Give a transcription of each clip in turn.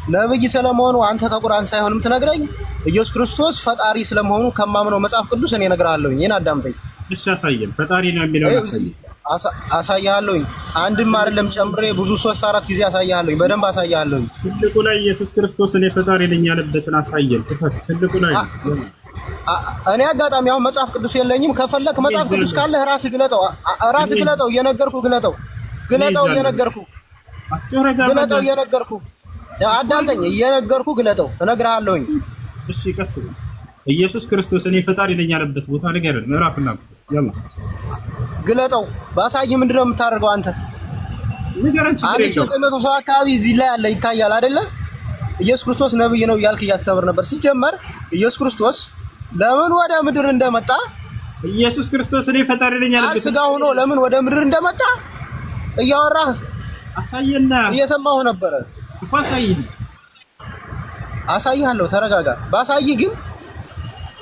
ነብይ ስለመሆኑ አንተ ከቁርአን ሳይሆን የምትነግረኝ ኢየሱስ ክርስቶስ ፈጣሪ ስለመሆኑ ከማምነው መጽሐፍ ቅዱስ እኔ እነግርሃለሁኝ። እኔን አዳምጠኝ። እሺ አሳየን። ፈጣሪ ነው የሚለው አሳየን። አሳያለሁኝ። አንድም አይደለም ጨምሬ ብዙ 3-4 ጊዜ አሳያለሁኝ። በደንብ አሳያለሁኝ። ትልቁ ላይ ኢየሱስ ክርስቶስ እኔ ፈጣሪ ነኝ ያለበትን አሳየን። ትልቁ ላይ እኔ አጋጣሚ አሁን መጽሐፍ ቅዱስ የለኝም። ከፈለክ መጽሐፍ ቅዱስ ካለህ ራስህ ግለጠው። ራስህ ግለጠው። እየነገርኩህ ግለጠው። እየነገርኩህ አዳምጠኝ። እየነገርኩህ ግለጠው። እነግርሃለሁኝ። እሺ ቀስ በል። ኢየሱስ ክርስቶስ እኔ ፈጣሪ ነኝ ያለበት ቦታ ንገረን። ምዕራፍና ያላ ግለጠው። ባሳይህ ምንድነው የምታደርገው አንተ? ንገረን። አንድ 900 ሰው አካባቢ እዚህ ላይ ያለ ይታያል አይደለ? ኢየሱስ ክርስቶስ ነብይ ነው እያልክ እያስተምር ነበር። ሲጀመር ኢየሱስ ክርስቶስ ለምን ወደ ምድር እንደመጣ ኢየሱስ ክርስቶስ እኔ ፈጣሪ ነኝ ያለበት ስጋ ሆኖ ለምን ወደ ምድር እንደመጣ እያወራህ አሳየና እየሰማሁ ነበረ እኮ። አሳይሃለሁ። ተረጋጋ። ባሳይህ ግን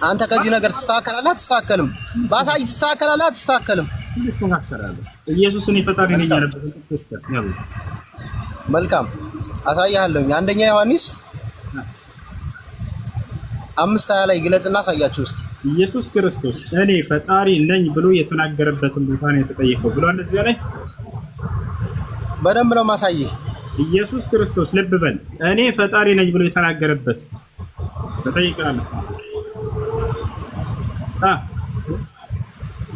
አንተ ከዚህ ነገር ትስተካከላለህ አትስተካከልም? ባሳይህ ትስተካከላለህ አትስተካከልም? ኢየሱስ እኔ ፈጣሪ ነኝ ያለበት ክርስቶስ ያለው መልካም አሳይሃለሁ። አንደኛ ዮሐንስ 5:20 ላይ ግለጥና አሳያችሁ እስኪ። ኢየሱስ ክርስቶስ እኔ ፈጣሪ ነኝ ብሎ የተናገረበትን ቦታ ነው የተጠየቀው ብሏል። እዚያ ላይ በደንብ ነው ማሳይህ። ኢየሱስ ክርስቶስ ልብ በል እኔ ፈጣሪ ነኝ ብሎ የተናገረበት ተጠይቀናል።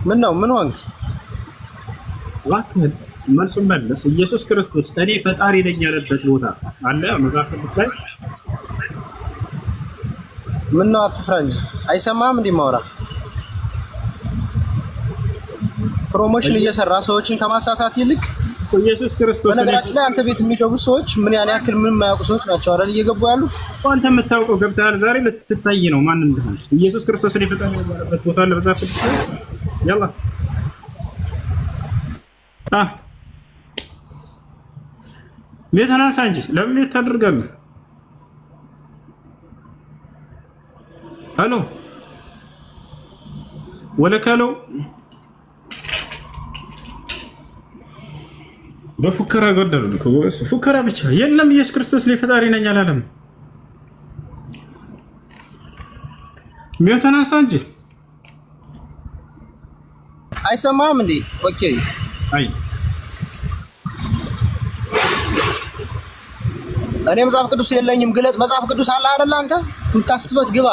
ምን ነው ምን ሆንክ? እባክህ መልሱን መልስ። ኢየሱስ ክርስቶስ እኔ ፈጣሪ ነኝ ያለበት ቦታ አለ መጽሐፍ ቅዱስ ላይ? ምን ነው አትፍራንጅ። አይሰማህም እንዴ ማውራ? ፕሮሞሽን እየሰራ ሰዎችን ከማሳሳት ይልቅ ኢየሱስ ክርስቶስ በነገራችን ላይ አንተ ቤት የሚገቡ ሰዎች ምን ያክል ምንም የማያውቁ ሰዎች ናቸው አይደል? እየገቡ ያሉት አንተ የምታውቀው ገብተሃል። ዛሬ ልትታይ ነው ማን እንደሆነ። ኢየሱስ ክርስቶስ እኔ ፈጣሪ ነኝ ያለበት ቦታ አለ መጽሐፍ ቅዱስ ላይ? ያላ ቤተናሳ እንጂ ለምን ታደርጋለህ? ሄሎ ወለካሎ በፉከራ ገደሉ እኮ ፉከራ ብቻ የለም። ኢየሱስ ክርስቶስ ላይ ፈጣሪ ነኝ አላለም። ቤተናሳ እንጂ አይሰማህም እንዴ? ኦኬ አይ እኔ መጽሐፍ ቅዱስ የለኝም። ግለጥ። መጽሐፍ ቅዱስ አለ አይደል? አንተ የምታስበት ግባ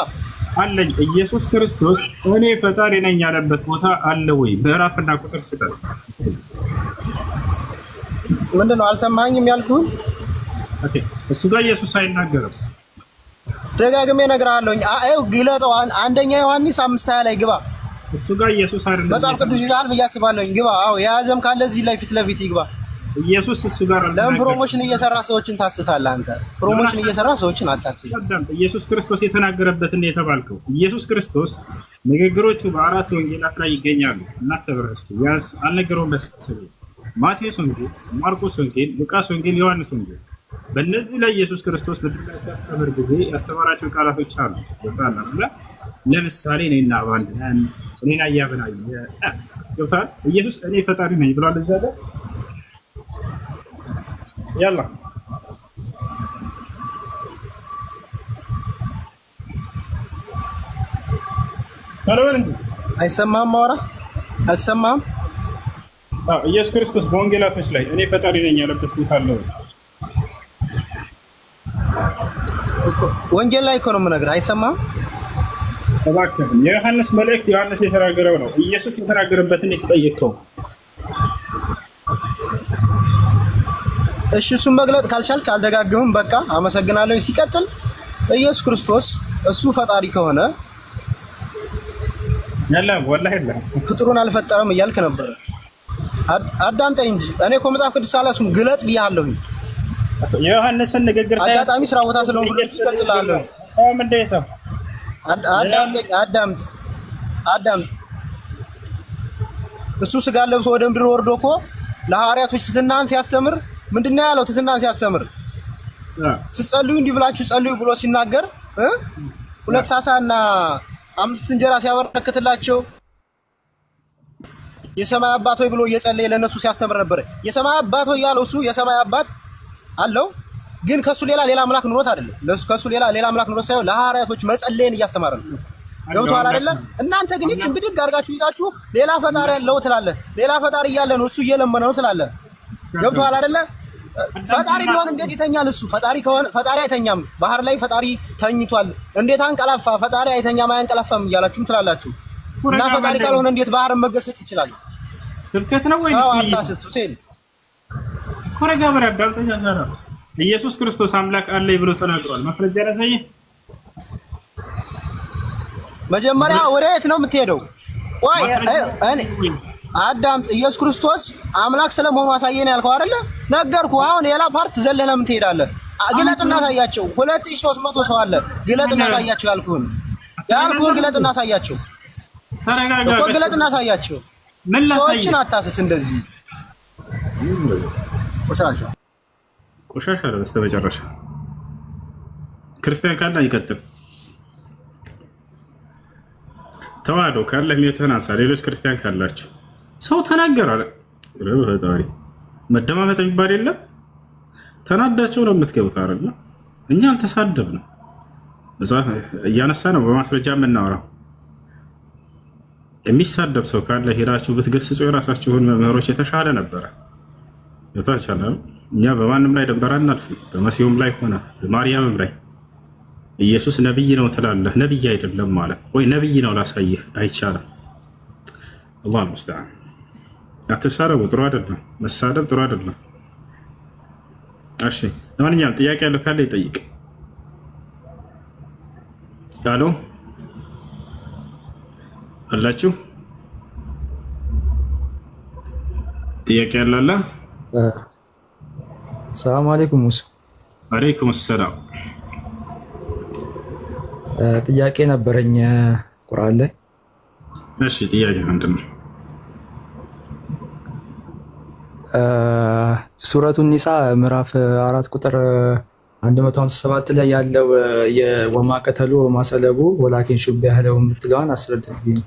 አለኝ። ኢየሱስ ክርስቶስ እኔ ፈጣሪ ነኝ ያለበት ቦታ አለ ወይ? ምዕራፍና ቁጥር ስጠን። ምንድነው አልሰማኝም ያልኩህ? ኦኬ እሱ ጋር ኢየሱስ አይናገርም። ደጋግሜ እነግርሃለሁ። አዩ ግለጠው። አንደኛ ዮሐንስ 5:20 ላይ ግባ። እሱ ጋር ኢየሱስ አይደለም መጽሐፍ ቅዱስ ይላል ብዬ አስባለሁ። ግባ። አዎ የያዘም ካለ እዚህ ላይ ፊት ለፊት ይግባ። ኢየሱስ እሱ ጋር ለምን ፕሮሞሽን እየሰራ ሰዎችን ታስታለህ? አንተ ፕሮሞሽን እየሰራ ሰዎችን አታስት። ኢየሱስ ክርስቶስ የተናገረበትን የተባልከው ኢየሱስ ክርስቶስ ንግግሮቹ በአራት ወንጌላት ላይ ይገኛሉ። እናስተብረስኪ ያስ አልነገረውም መሰለኝ። ማቴዎስ ወንጌል፣ ማርቆስ ወንጌል፣ ሉቃስ ወንጌል፣ ዮሐንስ ወንጌል። በእነዚህ ላይ ኢየሱስ ክርስቶስ በድጋሚ ሲያስተምር ጊዜ ያስተማራቸው ቃላቶች አሉ። ወጣና ለምሳሌ እኔና ባንድ እኔና ያበናይ ገብቷል። ኢየሱስ እኔ ፈጣሪ ነኝ ብሏል እዛ ጋር ያላ አይሰማህም? ማውራ አልሰማህም? ኢየሱስ ክርስቶስ በወንጌላቶች ላይ እኔ ፈጣሪ ነኝ ያለበት ቦታ አለው። ወንጌል ላይ እኮ ነው የምነግርህ። አይሰማህም? እባክህ የዮሐንስ መልእክት ዮሐንስ የተናገረው ነው። ኢየሱስ የተናገረበትን የተጠየቀው። እሺ እሱን መግለጥ ካልቻልክ አልደጋግምም። በቃ አመሰግናለሁ። ሲቀጥል ኢየሱስ ክርስቶስ እሱ ፈጣሪ ከሆነ ያላ ወላሂ ያላ ፍጡሩን አልፈጠረም እያልክ ነበር። አዳምጠኝ እንጂ እኔ እኮ መጽሐፍ ቅዱስ አላስኩም ግለጥ ብያለሁኝ። የዮሐንስን ንግግር አጋጣሚ ስራ ቦታ ስለሆንኩ ይገልጽልሃለሁ። ምንድነው ሰው አዳምጥ። እሱ ስጋ ለብሶ ወደ ምድር ወርዶ እኮ ለሐዋርያቶች ትሕትናን ሲያስተምር ምንድነው ያለው? ትሕትናን ሲያስተምር ስትጸልዩ እንዲህ ብላችሁ ጸልዩ ብሎ ሲናገር 2 ዓሣና 5 እንጀራ ሲያበረክትላቸው የሰማይ አባት ሆይ ብሎ እየጸለየ ለነሱ ሲያስተምር ነበር። የሰማይ አባት ሆይ ያለው እሱ የሰማይ አባት አለው። ግን ከሱ ሌላ አምላክ ኑሮት አይደለም። ከሱ ሌላ አምላክ ኑሮት ሳይሆን ለሐዋርያቶች መጸለይን እያስተማረ ነው። ገብቶሃል አይደለም? እናንተ ግን ይህችን ብድግ አድርጋችሁ ይዛችሁ ሌላ ፈጣሪ ያለው ትላለህ። ሌላ ፈጣሪ እያለ ነው እሱ እየለመነ ነው ትላለህ። ገብቶሃል አይደለም? ፈጣሪ ቢሆን እንዴት ይተኛል? እሱ ፈጣሪ ከሆነ ፈጣሪ አይተኛም። ባህር ላይ ፈጣሪ ተኝቷል። እንዴት አንቀላፋ? ፈጣሪ አይተኛም አያንቀላፋም እያላችሁም ትላላችሁ። እና ፈጣሪ ካልሆነ እንዴት ባህርን መገሰጽ ይችላል? ስብከት ነው ወይ? አታስት ሁሴን ኮረጋ በረዳል ተኛና ኢየሱስ ክርስቶስ አምላክ አለ ብሎ ተናግሯል። ማስረጃ ያሳየ። መጀመሪያ ወዴት ነው የምትሄደው? ቆይ እኔ አዳም ኢየሱስ ክርስቶስ አምላክ ስለመሆኑ አሳየን ያልከው አይደለ? ነገርኩ። አሁን ሌላ ፓርት ዘለህ ለምን ትሄዳለህ? ግለጥና ታያቸው። 2300 ሰው አለ። ግለጥና ታያቸው ያልኩህን ግለጥና ታያቸው። ተረጋጋ እኮ ግለጥና ታያቸው። ሰዎችን አታስት እንደዚህ ቆሻሻ ነው። በስተመጨረሻ ክርስቲያን ካለ ይቀጥል። ተዋህዶ ካለ የሚተናሳ ሌሎች ክርስቲያን ካላችሁ ሰው ተናገረ አለ ፈጣሪ። መደማመጥ የሚባል የለም። ተናዳቸው ነው የምትገቡት አይደል? እኛ አልተሳደብንም። መጽሐፍ እያነሳ ነው በማስረጃ የምናወራው። የሚሳደብ ሰው ካለ ሄዳችሁ ብትገስጹ የራሳችሁን መምህሮች የተሻለ ነበረ። የተቻለ እኛ በማንም ላይ ደንበር አናልፍም። በመሲሁም ላይ ሆነ በማርያምም ላይ ኢየሱስ ነብይ ነው ትላለህ። ነብይ አይደለም ማለት ወይ ነብይ ነው ላሳይህ አይቻልም። አላህ ሙስተዓን። አትሳደቡ፣ ጥሩ አይደለም። መሳደብ ጥሩ አይደለም። እሺ፣ ለማንኛውም ጥያቄ ያለው ካለ ይጠይቅ። አሎ አላችሁ? ጥያቄ ያላላ? ሰላም አለይኩም ሙሳ። አለይኩም ሰላም። ጥያቄ ነበረኝ ቁርአን ላይ። እሺ ጥያቄ ምንድን ነው? ሱረቱ ኒሳ ምዕራፍ 4 ቁጥር 157 ላይ ያለው የወማ ቀተሉ ወማ ሰለቡ ወላኪን ሹቢሀ ለሁም የምትለዋን አስረዳኝ።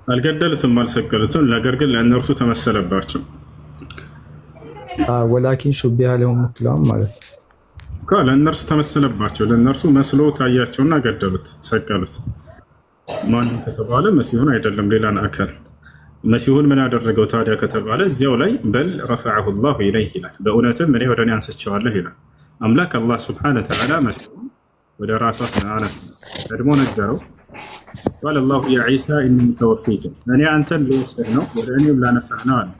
አልገደሉትም፣ አልሰቀሉትም፣ ነገር ግን ለእነርሱ ተመሰለባቸው። ወላኪን ሹቢሀ ለሁም የምትለዋን ማለት ነው። ለእነርሱ ተመሰለባቸው፣ ለእነርሱ መስሎ ታያቸውና ገደሉት፣ ሰቀሉት። ማንም ከተባለ መሲሁን አይደለም ሌላን አካል። መሲሁን ምን ያደረገው ታዲያ ከተባለ እዚያው ላይ በል ረፈዐሁ ላሁ ኢለይህ ይላል። በእውነትም እኔ ወደ እኔ አንስቼዋለሁ ይላል። አምላክ አላህ ስብሐነ ወተዓላ መሲሁን ወደ ራሱ አነሳ። ቀድሞ ነገረው። ቃለ ላሁ ያ ዒሳ ኢኒ ሙተወፊከ፣ እኔ አንተን ልወስድህ ነው ወደ እኔም ላነሳህ ነው አለ።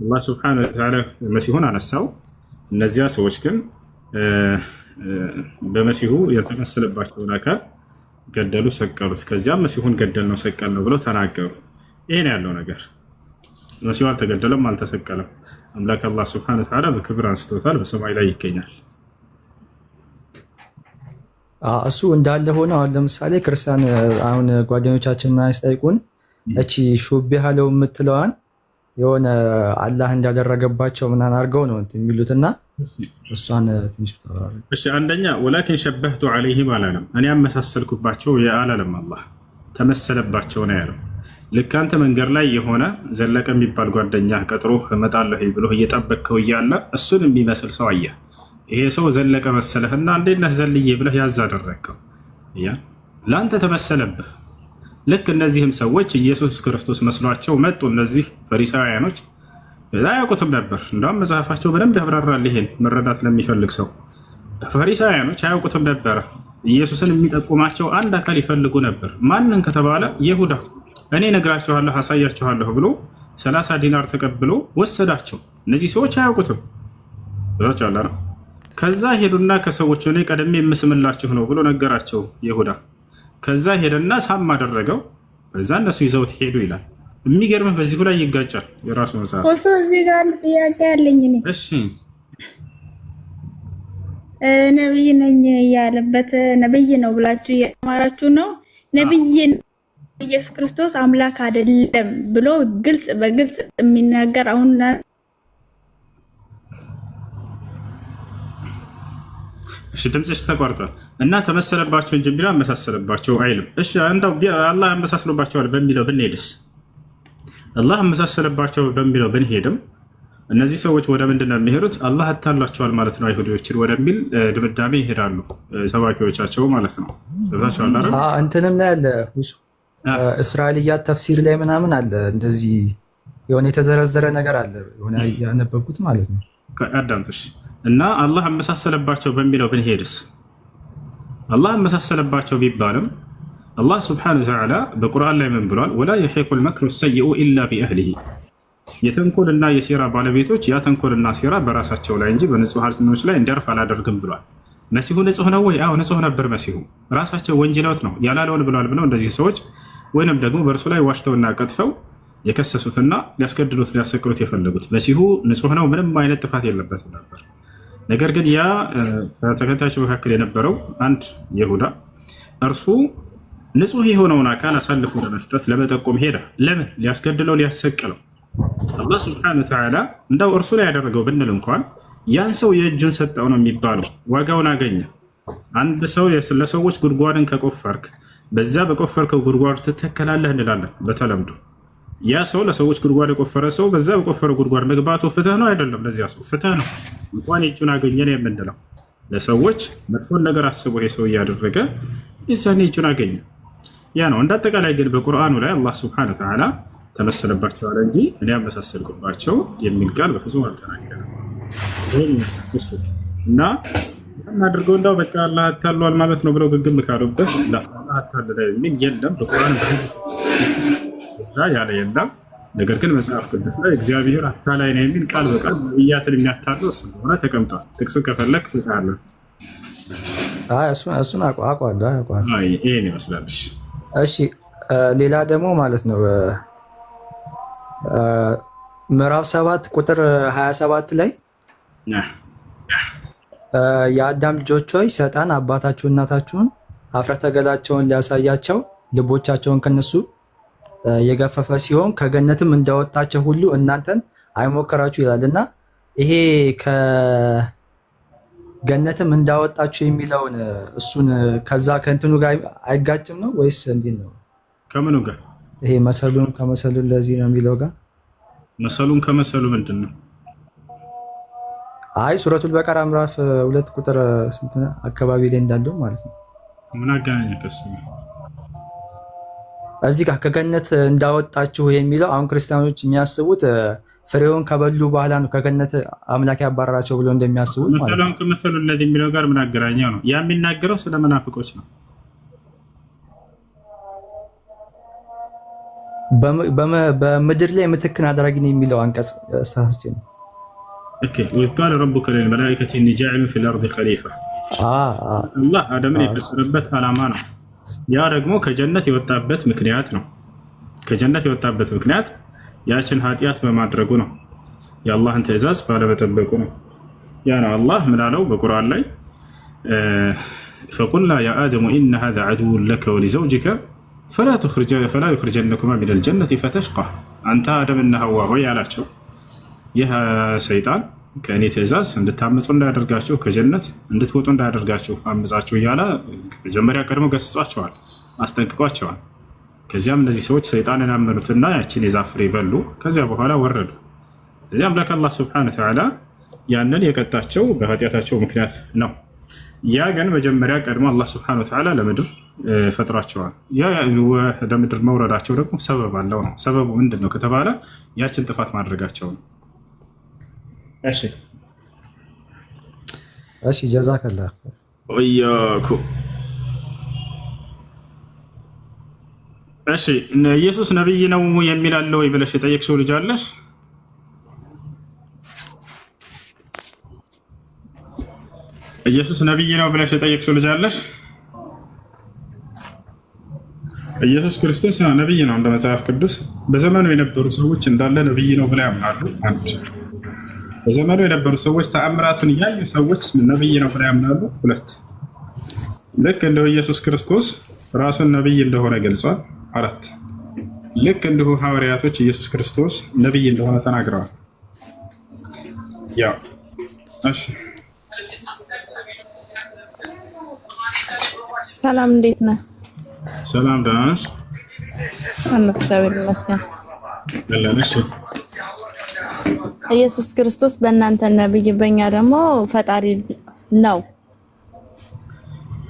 አላህ ስብሐነ ወተዓላ መሲሁን አነሳው። እነዚያ ሰዎች ግን በመሲሁ የተመሰለባቸውን አካል ገደሉ፣ ሰቀሉት። ከዚያም መሲሁን ገደል ነው ሰቀል ነው ብለው ተናገሩ። ይሄን ያለው ነገር መሲሁ አልተገደለም፣ አልተሰቀለም። አምላክ አላህ ሱብሓነሁ ወተዓላ በክብር አንስቶታል፣ በሰማይ ላይ ይገኛል። እሱ እንዳለ ሆነ። አሁን ለምሳሌ ክርስቲያን አሁን ጓደኞቻችን ምናምን ሲጠይቁን እቺ ሹቢሀ ለው የምትለዋን የሆነ አላህ እንዳደረገባቸው ምናምን አድርገው ነው የሚሉትና እሷን ትንሽ ተወራረ። እሺ አንደኛ ወላኪን ሸበህቱ ዐለይሂም አላለም። እኔ አመሳሰልኩባቸው አላለም። አላህ ተመሰለባቸው ነው ያለው። ልክ አንተ መንገድ ላይ የሆነ ዘለቀ የሚባል ጓደኛ ቀጥሮ እመጣለሁ ብሎ እየጠበቅከው እያለ እሱን የሚመስል ሰው አየህ። ይሄ ሰው ዘለቀ መሰለህና እንዴት ነህ ዘልዬ ብለህ ያዝ አደረግከው። ለአንተ ተመሰለብህ። ልክ እነዚህም ሰዎች ኢየሱስ ክርስቶስ መስሏቸው መጡ። እነዚህ ፈሪሳውያኖች አያውቁትም ነበር። እንደውም መጽሐፋቸው በደንብ ያብራራል። ይሄን መረዳት ለሚፈልግ ሰው ፈሪሳውያኖች አያውቁትም ነበረ። ኢየሱስን የሚጠቁማቸው አንድ አካል ይፈልጉ ነበር። ማንን ከተባለ ይሁዳ። እኔ ነግራችኋለሁ፣ አሳያችኋለሁ ብሎ 30 ዲናር ተቀብሎ ወሰዳቸው። እነዚህ ሰዎች አያውቁትም። ከዛ ሄዱና ከሰዎች እኔ ቀደሜ የምስምላችሁ ነው ብሎ ነገራቸው ይሁዳ። ከዛ ሄደና ሳም አደረገው። በዛ እነሱ ይዘውት ሄዱ ይላል። የሚገርምህ በዚሁ ላይ ይጋጫል የራሱ መጽሐፍ። እሱ እዚህ ጋር አንድ ጥያቄ ያለኝ እኔ። እሺ ነብይ ነኝ ያለበት ነብይ ነው ብላችሁ እያማራችሁ ነው። ነብይ ኢየሱስ ክርስቶስ አምላክ አይደለም ብሎ ግልጽ በግልጽ የሚናገር አሁን እሺ ድምጽሽ ተቋርጧል እና ተመሰለባቸው እንጂ ቢላ አመሳሰለባቸው አይልም። እሺ አንዳው አላህ አመሳስሎባቸዋል በሚለው ብንሄድስ? አላህ አመሳሰለባቸው በሚለው ብንሄድም እነዚህ ሰዎች ወደ ምንድነው የሚሄዱት? አላህ አታሏቸዋል ማለት ነው አይሁዶችን ወደሚል ድምዳሜ ይሄዳሉ ሰባኪዎቻቸው ማለት ነው። ተብታቸዋል አይደል? እንትንም ላይ አለ እስራኤልያት ተፍሲር ላይ ምናምን አለ እንደዚህ የሆነ የተዘረዘረ ነገር አለ የሆነ ያነበብኩት ማለት ነው። አዳምጥሽ እና አላህ አመሳሰለባቸው በሚለው ብንሄድስ አላህ አመሳሰለባቸው ቢባልም አላህ ሱብሓነሁ ወተዓላ በቁርአን ላይ ምን ብሏል? ወላ የሒቁል መክሩ ሰይኡ ኢላ ቢአህሊሂ የተንኮልና የሴራ ባለቤቶች ያ ተንኮልና ሴራ በራሳቸው ላይ እንጂ በንጹሃኖች ላይ እንዲያርፍ አላደርግም ብሏል። መሲሁ ንጹህ ነው ወይ? አዎ ንጹህ ነበር መሲሁ። ራሳቸው ወንጅለውት ነው ያላለውን ብለዋል ብለው እንደዚህ ሰዎች ወይንም ደግሞ በእርሱ ላይ ዋሽተውና ቀጥፈው የከሰሱትና ሊያስገድሉት ሊያሰቅሉት የፈለጉት መሲሁ ንጹህ ነው፣ ምንም አይነት ጥፋት የለበትም ነበር። ነገር ግን ያ ተከታዮች መካከል የነበረው አንድ ይሁዳ እርሱ ንጹህ የሆነውን አካል አሳልፎ ለመስጠት ለመጠቆም ሄደ። ለምን? ሊያስገድለው ሊያሰቅለው። አላህ ሱብሓነሁ ወተዓላ እንዳው እርሱ ላይ ያደረገው ብንል እንኳን ያን ሰው የእጁን ሰጠው ነው የሚባለው፣ ዋጋውን አገኘ። አንድ ሰው ለሰዎች ጉድጓድን ከቆፈርክ በዛ በቆፈርከው ጉድጓድ ትተከላለህ እንላለን በተለምዶ። ያ ሰው ለሰዎች ጉድጓድ የቆፈረ ሰው በዛ በቆፈረው ጉድጓድ መግባቱ ፍትህ ነው አይደለም? ለዚያ ሰው ፍትህ ነው። እንኳን የእጁን አገኘ ነው የምንለው። ለሰዎች መጥፎን ነገር አስቦ ይሄ ሰው እያደረገ የዛኔ እጁን አገኘ። ያ ነው። እንዳጠቃላይ ግን በቁርአኑ ላይ አላህ ሱብሓነሁ ወተዓላ ተመሰለባቸው አለ እንጂ እኔ አመሳሰልኩባቸው የሚል ቃል በፍጹም አልተናገረም። እና አድርገው እንዳው በቃ አላህ አታሏል ማለት ነው ብለው ግግም ካሉበት አላህ አታለለ የሚል የለም በቁርአን ያለ የለም። ነገር ግን መጽሐፍ ቅዱስ ላይ እግዚአብሔር አታላይ ነው የሚል ቃል በቃል ነብያትን የሚያታለው እሱ ሆነ ተቀምጧል። ጥቅሱ ከፈለክ ትታለህ። እሱን አውቀዋለሁ። ይሄን ይመስላል። እሺ ሌላ ደግሞ ማለት ነው ምዕራፍ 7 ቁጥር 27 ላይ የአዳም ልጆች ሆይ ሰይጣን አባታችሁን እናታችሁን ኀፍረተ ገላቸውን ሊያሳያቸው ልቦቻቸውን ከነሱ የገፈፈ ሲሆን ከገነትም እንዳወጣቸው ሁሉ እናንተን አይሞከራችሁ ይላልና ይሄ ከገነትም እንዳወጣችሁ የሚለውን እሱን ከዛ ከእንትኑ ጋር አይጋጭም ነው ወይስ እንዴት ነው? ከምኑ ጋር? ይሄ መሰሉን ከመሰሉ ለዚህ ነው የሚለው ጋር መሰሉን ከመሰሉ ምንድን ነው? አይ ሱረቱል በቀራ ምዕራፍ 2 ቁጥር ስንት አካባቢ ላይ እንዳለው ማለት ነው። ምን አገናኘ ከሱ? እዚህ ጋር ከገነት እንዳወጣችሁ የሚለው አሁን ክርስቲያኖች የሚያስቡት ፍሬውን ከበሉ በኋላ ነው ከገነት አምላክ ያባረራቸው ብሎ እንደሚያስቡት ማለት ነው። መሰሉን ከመሰሉ ለዚህ የሚለው ጋር ምን አገናኘው ነው? ያ የሚናገረው ስለ መናፍቆች ነው። በምድር ላይ ምትክን አድራጊ ነው የሚለው አንቀጽ አስተሳስቼ ነው። ኦኬ ወቃለ ረቡከ ለልመላኢከቲ ኢኒ ጃዒሉን ፊል አርዲ ኸሊፋ አላህ አደምን የፈጠረበት ዓላማ ነው። ያ ደግሞ ከጀነት የወጣበት ምክንያት ነው። ከጀነት የወጣበት ምክንያት ያችን ኃጢአት በማድረጉ ነው። የአላህን ትእዛዝ ባለመጠበቁ ነው። ያ ነው አላህ ምን አለው በቁርአን ላይ ፈቁልና ያ አደሙ ኢነ ሃዛ ዐዱውን ለከ ወሊዘውጅከ ፈላ ዩኽሪጀነኩማ ሚነል ጀነቲ ፈተሽቃ። አንተ አደምና ሐዋ ሆይ አላቸው ይህ ሰይጣን ከእኔ ትእዛዝ እንድታመፁ እንዳያደርጋችሁ ከጀነት እንድትወጡ እንዳያደርጋችሁ አመፃችሁ እያለ መጀመሪያ ቀድሞ ገስጿቸዋል፣ አስጠንቅቋቸዋል። ከዚያም እነዚህ ሰዎች ሰይጣንን ያመኑትና ያችን የዛፍ ፍሬ በሉ። ከዚያ በኋላ ወረዱ። እዚያ አምላክ አላህ ሱብሓነሁ ወተዓላ ያንን የቀጣቸው በኃጢአታቸው ምክንያት ነው። ያ ግን መጀመሪያ ቀድሞ አላህ ሱብሓነሁ ወተዓላ ለምድር ፈጥሯቸዋል። ያ ወደ ምድር መውረዳቸው ደግሞ ሰበብ አለው ነው። ሰበቡ ምንድን ነው ከተባለ ያችን ጥፋት ማድረጋቸው ነው። እሺ ጀዛከላህ ወያኩም። እሺ ኢየሱስ ነብይ ነው የሚል አለ ወይ ብለሽ የጠየቅሽው ልጅ አለሽ? ኢየሱስ ነብይ ነው ብለሽ የጠየቅሽው ልጅ አለሽ? ኢየሱስ ክርስቶስ ነብይ ነው እንደ መጽሐፍ ቅዱስ። በዘመኑ የነበሩ ሰዎች እንዳለ ነብይ ነው ብለው ያምናሉ። አንድ በዘመኑ የነበሩ ሰዎች ተአምራትን ያዩ ሰዎች ነብይ ነው ብለው ያምናሉ። ሁለት ልክ እንደ ኢየሱስ ክርስቶስ ራሱን ነብይ እንደሆነ ገልጿል። አራት ልክ እንዲሁ ሐዋርያቶች ኢየሱስ ክርስቶስ ነብይ እንደሆነ ተናግረዋል። ያው እሺ ሰላም እንዴት ነህ? ሰላም ደህና ነሽ? አላህ እግዚአብሔር ይመስገን። ደህና ነሽ? ኢየሱስ ክርስቶስ በእናንተ ነብይ በእኛ ደግሞ ፈጣሪ ነው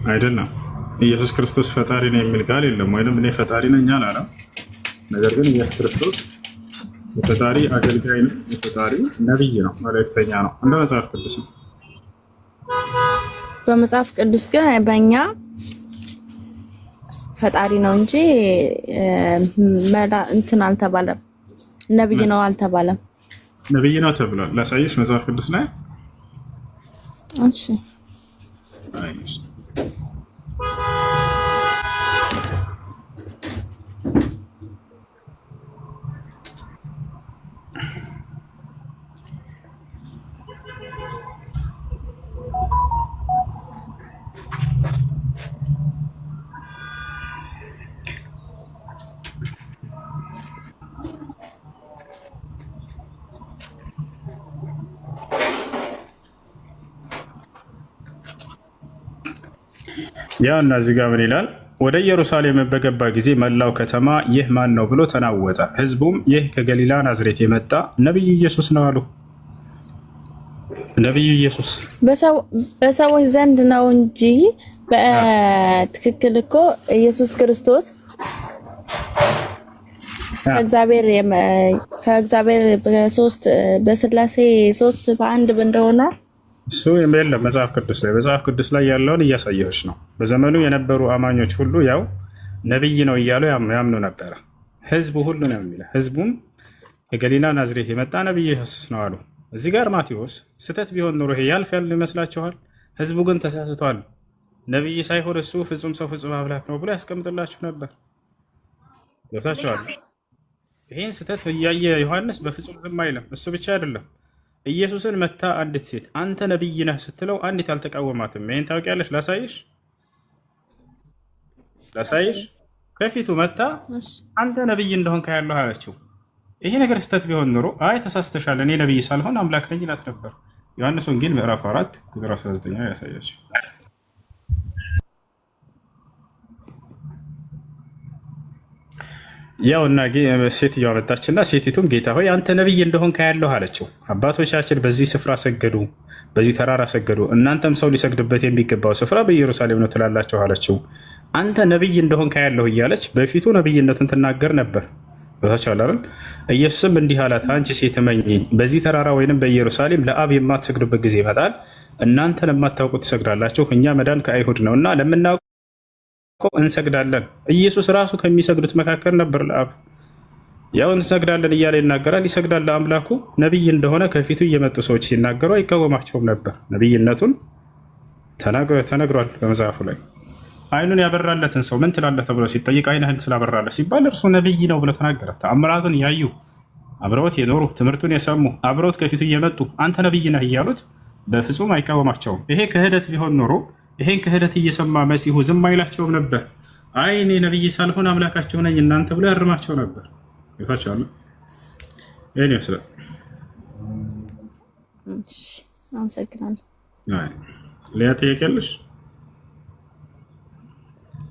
አይደለም? ኢየሱስ ክርስቶስ ፈጣሪ ነው የሚል ቃል የለም። ወይንም እኔ ፈጣሪ ነኝ አላለም። ነገር ግን ኢየሱስ ክርስቶስ የፈጣሪ አገልጋይ ነው፣ የፈጣሪ ነብይ ነው፣ መልእክተኛ ነው እንደ መጽሐፍ ቅዱስ ነው። በመጽሐፍ ቅዱስ ግን በእኛ ፈጣሪ ነው እንጂ እንትን አልተባለም። ነብይ ነው አልተባለም። ነብይ ነው ተብሏል። ላሳይሽ መጽሐፍ ቅዱስ ላይ እሺ። ያው እና እዚህ ጋር ምን ይላል? ወደ ኢየሩሳሌም በገባ ጊዜ መላው ከተማ ይህ ማን ነው ብሎ ተናወጠ። ህዝቡም ይህ ከገሊላ ናዝሬት የመጣ ነብዩ ኢየሱስ ነው አሉ። ነብዩ ኢየሱስ በሰዎች ዘንድ ነው እንጂ በትክክል እኮ ኢየሱስ ክርስቶስ ከእግዚአብሔር በሶስት በስላሴ ሶስት በአንድ እንደሆነ እሱ የለም መጽሐፍ ቅዱስ ላይ ያለውን እያሳየሁሽ ነው። በዘመኑ የነበሩ አማኞች ሁሉ ያው ነብይ ነው እያሉ ያምኑ ነበረ። ህዝቡ ሁሉ ነው የሚለው። ህዝቡም ከገሊላ ናዝሬት የመጣ ነብይ ኢየሱስ ነው አሉ። እዚህ ጋር ማቴዎስ ስህተት ቢሆን ኖሮ ይሄ ያልፋል ይመስላችኋል? ህዝቡ ግን ተሳስቷል። ነብይ ሳይሆን እሱ ፍጹም ሰው ፍጹም አምላክ ነው ብሎ ያስቀምጥላችሁ ነበር። ገብታችኋል? ይሄን ስህተት እያየ ዮሐንስ በፍጹም ዝም አይልም። እሱ ብቻ አይደለም፣ ኢየሱስን መታ አንዲት ሴት አንተ ነብይ ነህ ስትለው አንዲት አልተቃወማትም። ይሄን ታውቂያለሽ? ላሳይሽ። ከፊቱ መታ አንተ ነብይ እንደሆንክ ያለው አለችው። ይሄ ነገር ስህተት ቢሆን ኖሮ አይ ተሳስተሻል፣ እኔ ነብይ ሳልሆን አምላክ ነኝ ይላት ነበር። ዮሐንስ ወንጌል ምዕራፍ 4 ቁጥር 19 ያሳያችሁ። ያው እና ሴትዮዋ መጣችና ሴቲቱም ጌታ ሆይ አንተ ነብይ እንደሆንክ ያለው አለችው። አባቶቻችን በዚህ ስፍራ ሰገዱ፣ በዚህ ተራራ ሰገዱ፣ እናንተም ሰው ሊሰግድበት የሚገባው ስፍራ በኢየሩሳሌም ነው ትላላችሁ አለችው። አንተ ነብይ እንደሆንክ ያለው እያለች በፊቱ ነብይነቱን ትናገር ነበር። ታቻላል። ኢየሱስም እንዲህ አላት፣ አንቺ ሴት እመኚኝ፣ በዚህ ተራራ ወይንም በኢየሩሳሌም ለአብ የማትሰግዱበት ጊዜ ይመጣል። እናንተ ለማታውቁ ትሰግዳላችሁ፣ እኛ መዳን ከአይሁድ ነውና ለምናውቀው እንሰግዳለን። ኢየሱስ ራሱ ከሚሰግዱት መካከል ነበር ለአብ። ያው እንሰግዳለን እያለ ይናገራል፣ ይሰግዳል ለአምላኩ። ነብይ እንደሆነ ከፊቱ እየመጡ ሰዎች ሲናገሩ አይቃወማቸውም ነበር። ነብይነቱን ተነግሯል በመጽሐፉ ላይ። አይኑን ያበራለትን ሰው ምን ትላለህ ተብሎ ሲጠይቅ አይንህን ስላበራለህ ሲባል እርሱ ነብይ ነው ብሎ ተናገረ። ተአምራቱን ያዩ አብረውት የኖሩ ትምህርቱን የሰሙ አብረውት ከፊቱ እየመጡ አንተ ነብይ ነህ እያሉት በፍጹም አይቃወማቸውም። ይሄ ክህደት ቢሆን ኖሮ ይሄን ክህደት እየሰማ መሲሁ ዝም አይላቸውም ነበር። አይ እኔ ነብይ ሳልሆን አምላካቸው ነኝ እናንተ ብሎ ያርማቸው ነበር። ይፋቻለሁ። ይሄን ይመስላል። አመሰግናለሁ። አይ ሌላ ጥያቄ አለሽ?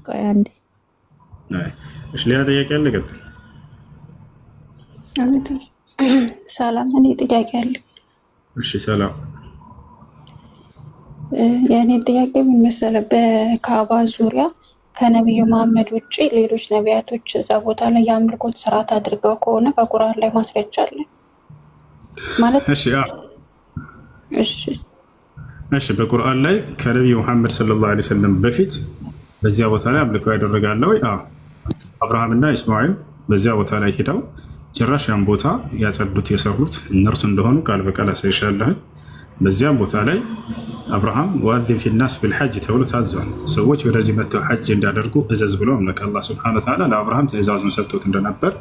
ቆይ አንዴ። እሺ ሌላ ጥያቄ አለ? ቀጥል። ሰላም፣ እኔ ጥያቄ አለ። እሺ ሰላም። የእኔ ጥያቄ ምን መሰለህ፣ በካዕባ ዙሪያ ከነቢዩ መሐመድ ውጭ ሌሎች ነቢያቶች እዛ ቦታ ላይ የአምልኮት ስርዓት አድርገው ከሆነ ከቁርአን ላይ ማስረጃ አለ ማለት? እሺ በቁርአን ላይ ከነቢዩ መሐመድ ሰለላሁ ዐለይሂ ወሰለም በፊት በዚያ ቦታ ላይ አምልኮ ያደረጋለ ወይ? አብርሃምና ኢስማኤል በዚያ ቦታ ላይ ሄደው ጭራሽ ያን ቦታ ያጸዱት የሰሩት እነርሱ እንደሆኑ ቃል በቃል አሳይሻለሁ። በዚያም ቦታ ላይ አብርሃም ወአዚን ፊናስ ቢልሐጅ ተብሎ ታዟል። ሰዎች ወደዚህ መጥተው ሐጅ እንዲያደርጉ እዘዝ ብሎ አምላክ አላህ ሱብሓነሁ ወተዓላ ለአብርሃም ትእዛዝን ሰጥቶት እንደነበር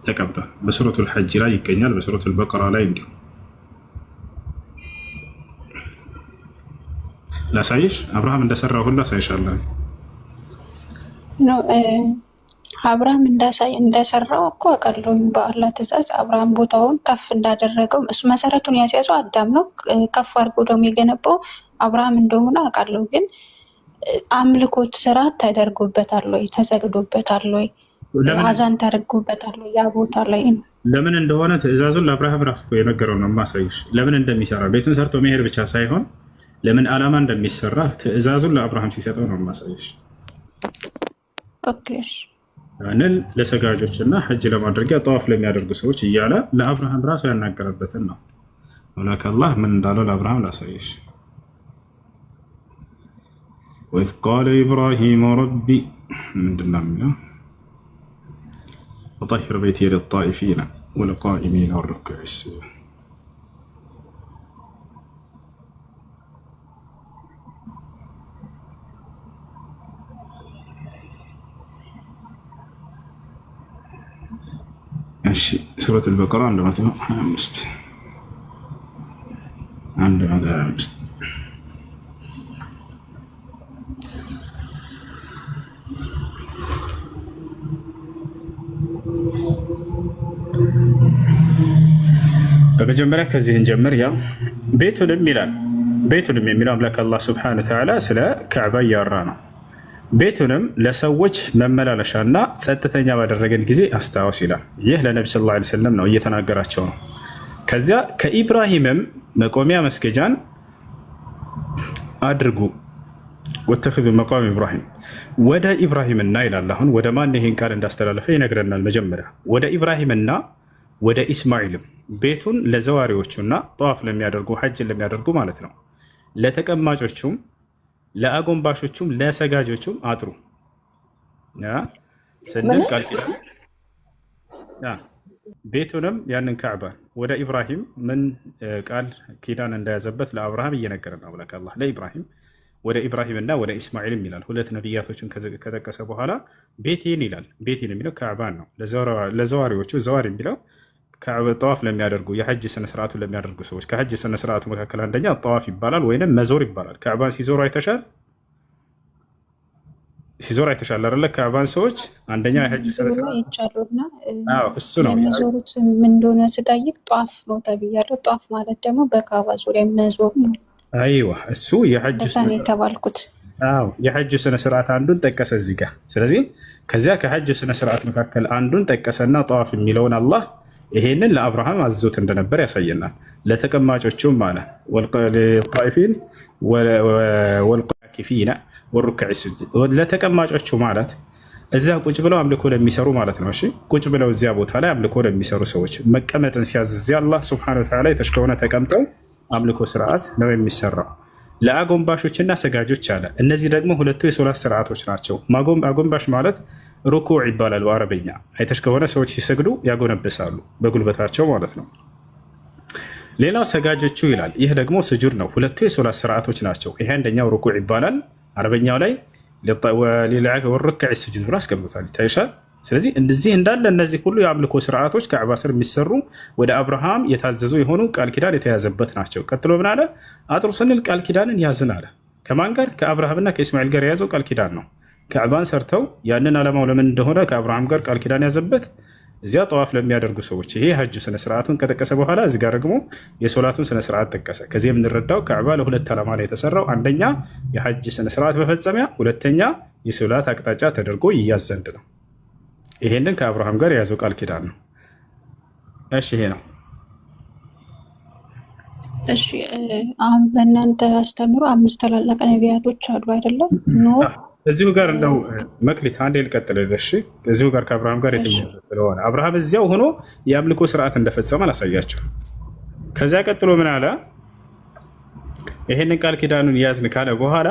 ተቀምጧል። በሱረቱል ሐጅ ላይ ይገኛል፣ በሱረቱል በቀራ ላይ እንዲሁ። ላሳይሽ አብርሃም እንደሰራው ሁሉ አሳይሻለሁ። አብርሃም እንደሰራው እኮ አውቃለሁ። በአላህ ትእዛዝ አብርሃም ቦታውን ከፍ እንዳደረገው እሱ መሰረቱን ያስያዘው አዳም ነው። ከፍ አድርጎ ደግሞ የገነባው አብርሃም እንደሆነ አውቃለሁ። ግን አምልኮት ስርዓት ተደርጎበታል ወይ? ተሰግዶበታል ወይ? አዛን ተደርጎበታል ወይ? ያ ቦታ ላይ ለምን እንደሆነ ትእዛዙን ለአብርሃም ራሱ እኮ የነገረው ነው ማሳይሽ። ለምን እንደሚሰራ ቤቱን ሰርቶ መሄድ ብቻ ሳይሆን ለምን ዓላማ እንደሚሰራ ትእዛዙን ለአብርሃም ሲሰጠው ነው ማሳይሽ። ኦኬ ያንን ለሰጋጆችና ሐጅ ለማድረጊያ ጠዋፍ ለሚያደርጉ ሰዎች እያለ ለአብርሃም ራሱ ያናገረበትን ነው። አምላክ አላህ ምን እንዳለው ለአብርሃም ላሳይሽ። وإذ قال إبراهيم ربي من دلنا وطهر بيتي للطائفين والقائمين والركع السجود. سورة البقرة عندما عندما በመጀመሪያ ከዚህ እንጀምር። ያው ቤቱንም ይላል። ቤቱንም የሚለው አምላክ አላህ ሱብሓነሁ ወተዓላ ስለ ካዕባ እያወራ ነው። ቤቱንም ለሰዎች መመላለሻና ጸጥተኛ ባደረገን ጊዜ አስታውስ ይላል። ይህ ለነቢ ሰለላሁ ዐለይሂ ወሰለም ነው እየተናገራቸው ነው። ከዚያ ከኢብራሂምም መቆሚያ መስገጃን አድርጉ ወተኽዙ መቃም ኢብራሂም ወደ ኢብራሂምና ይላል። አሁን ወደ ማን ይሄን ቃል እንዳስተላለፈ ይነግረናል። መጀመሪያ ወደ ኢብራሂምና ወደ ኢስማኤልም ቤቱን ለዘዋሪዎቹና ጠዋፍ ለሚያደርጉ ሐጅን ለሚያደርጉ ማለት ነው፣ ለተቀማጮቹም፣ ለአጎንባሾቹም፣ ለሰጋጆቹም አጥሩ ስንል ቃል ኪዳን ቤቱንም ያንን ካዕባን ወደ ኢብራሂም ምን ቃል ኪዳን እንደያዘበት ለአብርሃም እየነገረ ነው አምላክ አላህ ለኢብራሂም ወደ ኢብራሂምና ወደ ኢስማኤልም ይላል። ሁለት ነቢያቶችን ከጠቀሰ በኋላ ቤቴን ይላል። ቤቴን የሚለው ካዕባን ነው። ለዘዋሪዎቹ ዘዋሪ የሚለው ጠዋፍ ለሚያደርጉ የሐጅ ስነስርዓቱን ለሚያደርጉ ሰዎች ከሐጅ ስነስርዓቱ መካከል አንደኛ ጠዋፍ ይባላል ወይንም መዞር ይባላል። ካዕባን ሲዞሩ አይተሻል? ሲዞር አይተሻል አይደለ? ካዕባን ሰዎች አንደኛ የሐጅ ይቻሉና እሱ ነው የሚዞሩት። ምን እንደሆነ ስጠይቅ ጧፍ ነው ተብያለሁ። ጧፍ ማለት ደግሞ በካዕባ ዙሪያ መዞር ነው። አይዋ እሱ የሐጅ የተባልኩት የሐጅ ስነስርዓት አንዱን ጠቀሰ እዚህ ጋር። ስለዚህ ከዚያ ከሐጅ ስነስርዓት መካከል አንዱን ጠቀሰና ጠዋፍ የሚለውን አላህ ይሄንን ለአብርሃም አዝዞት እንደነበር ያሳየናል። ለተቀማጮቹም ማለት ወልቃኢፊን ወልቃኪፊና ወሩክዕ ስጁድ ለተቀማጮቹ ማለት እዚያ ቁጭ ብለው አምልኮ ለሚሰሩ ማለት ነው። እሺ ቁጭ ብለው እዚያ ቦታ ላይ አምልኮ ለሚሰሩ ሰዎች መቀመጥን ሲያዝ እዚያ አላህ ሱብሓነሁ ወተዓላ የተሽከሆነ ተቀምጠው አምልኮ ስርዓት ነው የሚሰራው። ለአጎንባሾችና ሰጋጆች አለ። እነዚህ ደግሞ ሁለቱ የሶላት ስርዓቶች ናቸው። አጎንባሽ ማለት ሩኩዕ ይባላል በአረበኛ። አይተሽ ከሆነ ሰዎች ሲሰግዱ ያጎነብሳሉ በጉልበታቸው ማለት ነው። ሌላው ሰጋጆቹ ይላል። ይህ ደግሞ ስጁድ ነው። ሁለቱ የሶላት ስርዓቶች ናቸው። ይሄ አንደኛው ሩኩዕ ይባላል አረበኛው ላይ ወሩክዕ ስጁድ ብሎ አስቀምጧል። ይታይሻል። ስለዚህ እንደዚህ እንዳለ እነዚህ ሁሉ የአምልኮ ስርዓቶች ካዕባ ስር የሚሰሩ ወደ አብርሃም የታዘዙ የሆኑ ቃል ኪዳን የተያዘበት ናቸው። ቀጥሎ ምን አለ? አጥሩ ስንል ቃል ኪዳንን ያዝን አለ። ከማን ጋር? ከአብርሃምና ከእስማኤል ጋር የያዘው ቃል ኪዳን ነው። ካዕባን ሰርተው ያንን ዓላማው ለምን እንደሆነ ከአብርሃም ጋር ቃል ኪዳን ያዘበት እዚያ ጠዋፍ ለሚያደርጉ ሰዎች። ይሄ ሐጅ ስነስርዓቱን ከጠቀሰ በኋላ እዚህ ጋር ደግሞ የሶላቱን ስነስርዓት ጠቀሰ። ከዚህ የምንረዳው ካዕባ ለሁለት ዓላማ ላይ የተሰራው አንደኛ የሐጅ ስነስርዓት መፈጸሚያ፣ ሁለተኛ የሶላት አቅጣጫ ተደርጎ ይያዝ ዘንድ ነው። ይሄንን ከአብርሃም ጋር የያዘው ቃል ኪዳን ነው። እሺ ይሄ ነው። እሺ አሁን በእናንተ አስተምሮ 5 ታላላቅ ነቢያቶች አሉ አይደለም? እዚሁ ጋር እንደው መክሊት አንዴ ልቀጥልልሽ። እዚሁ ጋር ከአብርሃም ጋር የተያያዘ ስለሆነ አብርሃም እዚያው ሆኖ የአምልኮ ስርዓት እንደፈጸመ አላሳያችሁ። ከዚያ ቀጥሎ ምን አለ? ይሄንን ቃል ኪዳኑን ያዝን ካለ በኋላ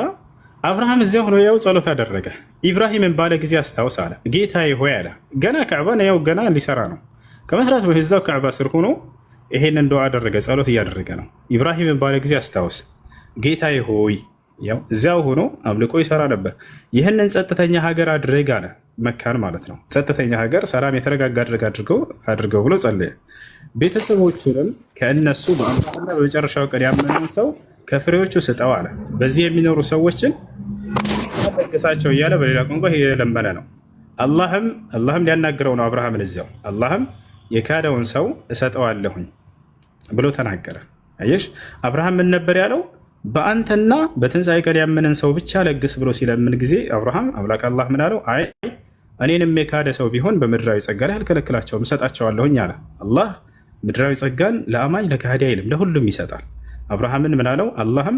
አብርሃም እዚያ ሆኖ ያው ጸሎት አደረገ። ኢብራሂምን ባለ ጊዜ አስታውስ አለ። ጌታዬ ሆይ አለ። ገና ካዕባን ያው ገና ሊሰራ ነው። ከመስራት በፊት እዛው ካዕባ ስር ሆኖ ይሄንን ዱዓ አደረገ። ጸሎት እያደረገ ነው። ኢብራሂምን ባለ ጊዜ አስታውስ፣ ጌታዬ ሆይ ያው እዚያው ሆኖ አምልኮ ይሰራ ነበር። ይህንን ጸጥተኛ ሀገር አድርግ አለ። መካን ማለት ነው። ጸጥተኛ ሀገር፣ ሰላም የተረጋጋ አድርገው ብሎ ጸለየ። ቤተሰቦቹንም ከእነሱ በአምላክና በመጨረሻው ቀን ያመነውን ሰው ከፍሬዎቹ ስጠው አለ። በዚህ የሚኖሩ ሰዎችን ለግሳቸው እያለ በሌላ ቋንቋ የለመነ ነው። አላህም ሊያናግረው ነው አብርሃምን እዚያው። አላህም የካደውን ሰው እሰጠዋለሁኝ ብሎ ተናገረ። አየሽ አብርሃም ምን ነበር ያለው? በአንተና በትንሣኤ ቀን ያመነን ሰው ብቻ ለግስ ብሎ ሲለምን ጊዜ አብርሃም አምላክ አላህ ምን አለው? አይ እኔንም የካደ ሰው ቢሆን በምድራዊ ጸጋ ላይ አልከለክላቸውም እሰጣቸዋለሁኝ አለ። አላህ ምድራዊ ጸጋን ለአማኝ ለካዲ አይልም፣ ለሁሉም ይሰጣል። አብርሃምን ምን አለው? አላህም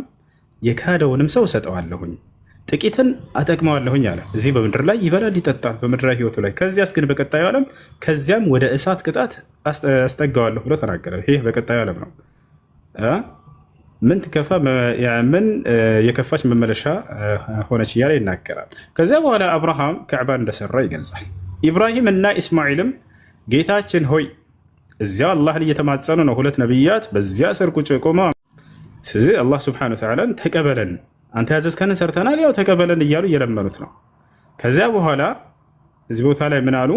የካደውንም ሰው እሰጠዋለሁኝ ጥቂትን አጠቅመዋለሁኝ አለ። እዚህ በምድር ላይ ይበላል ይጠጣል በምድራዊ ህይወቱ ላይ፣ ከዚያስ ግን በቀጣዩ ዓለም ከዚያም ወደ እሳት ቅጣት አስጠጋዋለሁ ብሎ ተናገረ። ይህ በቀጣዩ ዓለም ነው። ምን የከፋች መመለሻ ሆነች እያለ ይናገራል። ከዚያ በኋላ አብርሃም ከዕባን እንደሰራ ይገልጻል። ኢብራሂም እና ኢስማኤልም ጌታችን ሆይ እዚያ አላህን እየተማጸኑ ነው። ሁለት ነቢያት በዚያ ስር ቁጭ ቆመው፣ ስለዚህ አላህ ስብሐነሁ ወተዓላን ተቀበለን፣ አንተ ያዘዝከንን ሰርተናል፣ ያው ተቀበለን እያሉ እየለመኑት ነው። ከዚያ በኋላ እዚህ ቦታ ላይ ምን አሉ?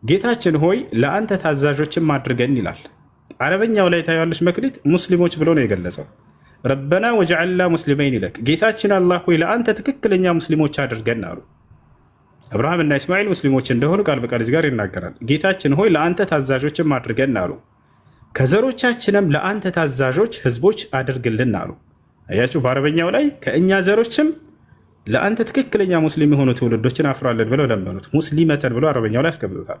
ጌታችን ሆይ ለአንተ ታዛዦችም አድርገን ይላል። አረበኛው ላይ ታያለች መክሊት ሙስሊሞች ብሎ ነው የገለጸው። ረበና ወጀዐልና ሙስሊመይን ይለክ፣ ጌታችን አላህ ሆይ ለአንተ ትክክለኛ ሙስሊሞች አድርገን አሉ። አብርሃም እና እስማኤል ሙስሊሞች እንደሆኑ ቃል በቃል እዚህ ጋር ይናገራል። ጌታችን ሆይ ለአንተ ታዛዦችም አድርገን አሉ፣ ከዘሮቻችንም ለአንተ ታዛዦች ህዝቦች አድርግልን አሉ። አያችሁ፣ በአረበኛው ላይ ከእኛ ዘሮችም ለአንተ ትክክለኛ ሙስሊም የሆኑ ትውልዶችን አፍራለን ብለው ለመኑት። ሙስሊመተን ብሎ አረበኛው ላይ ያስቀምጡታል።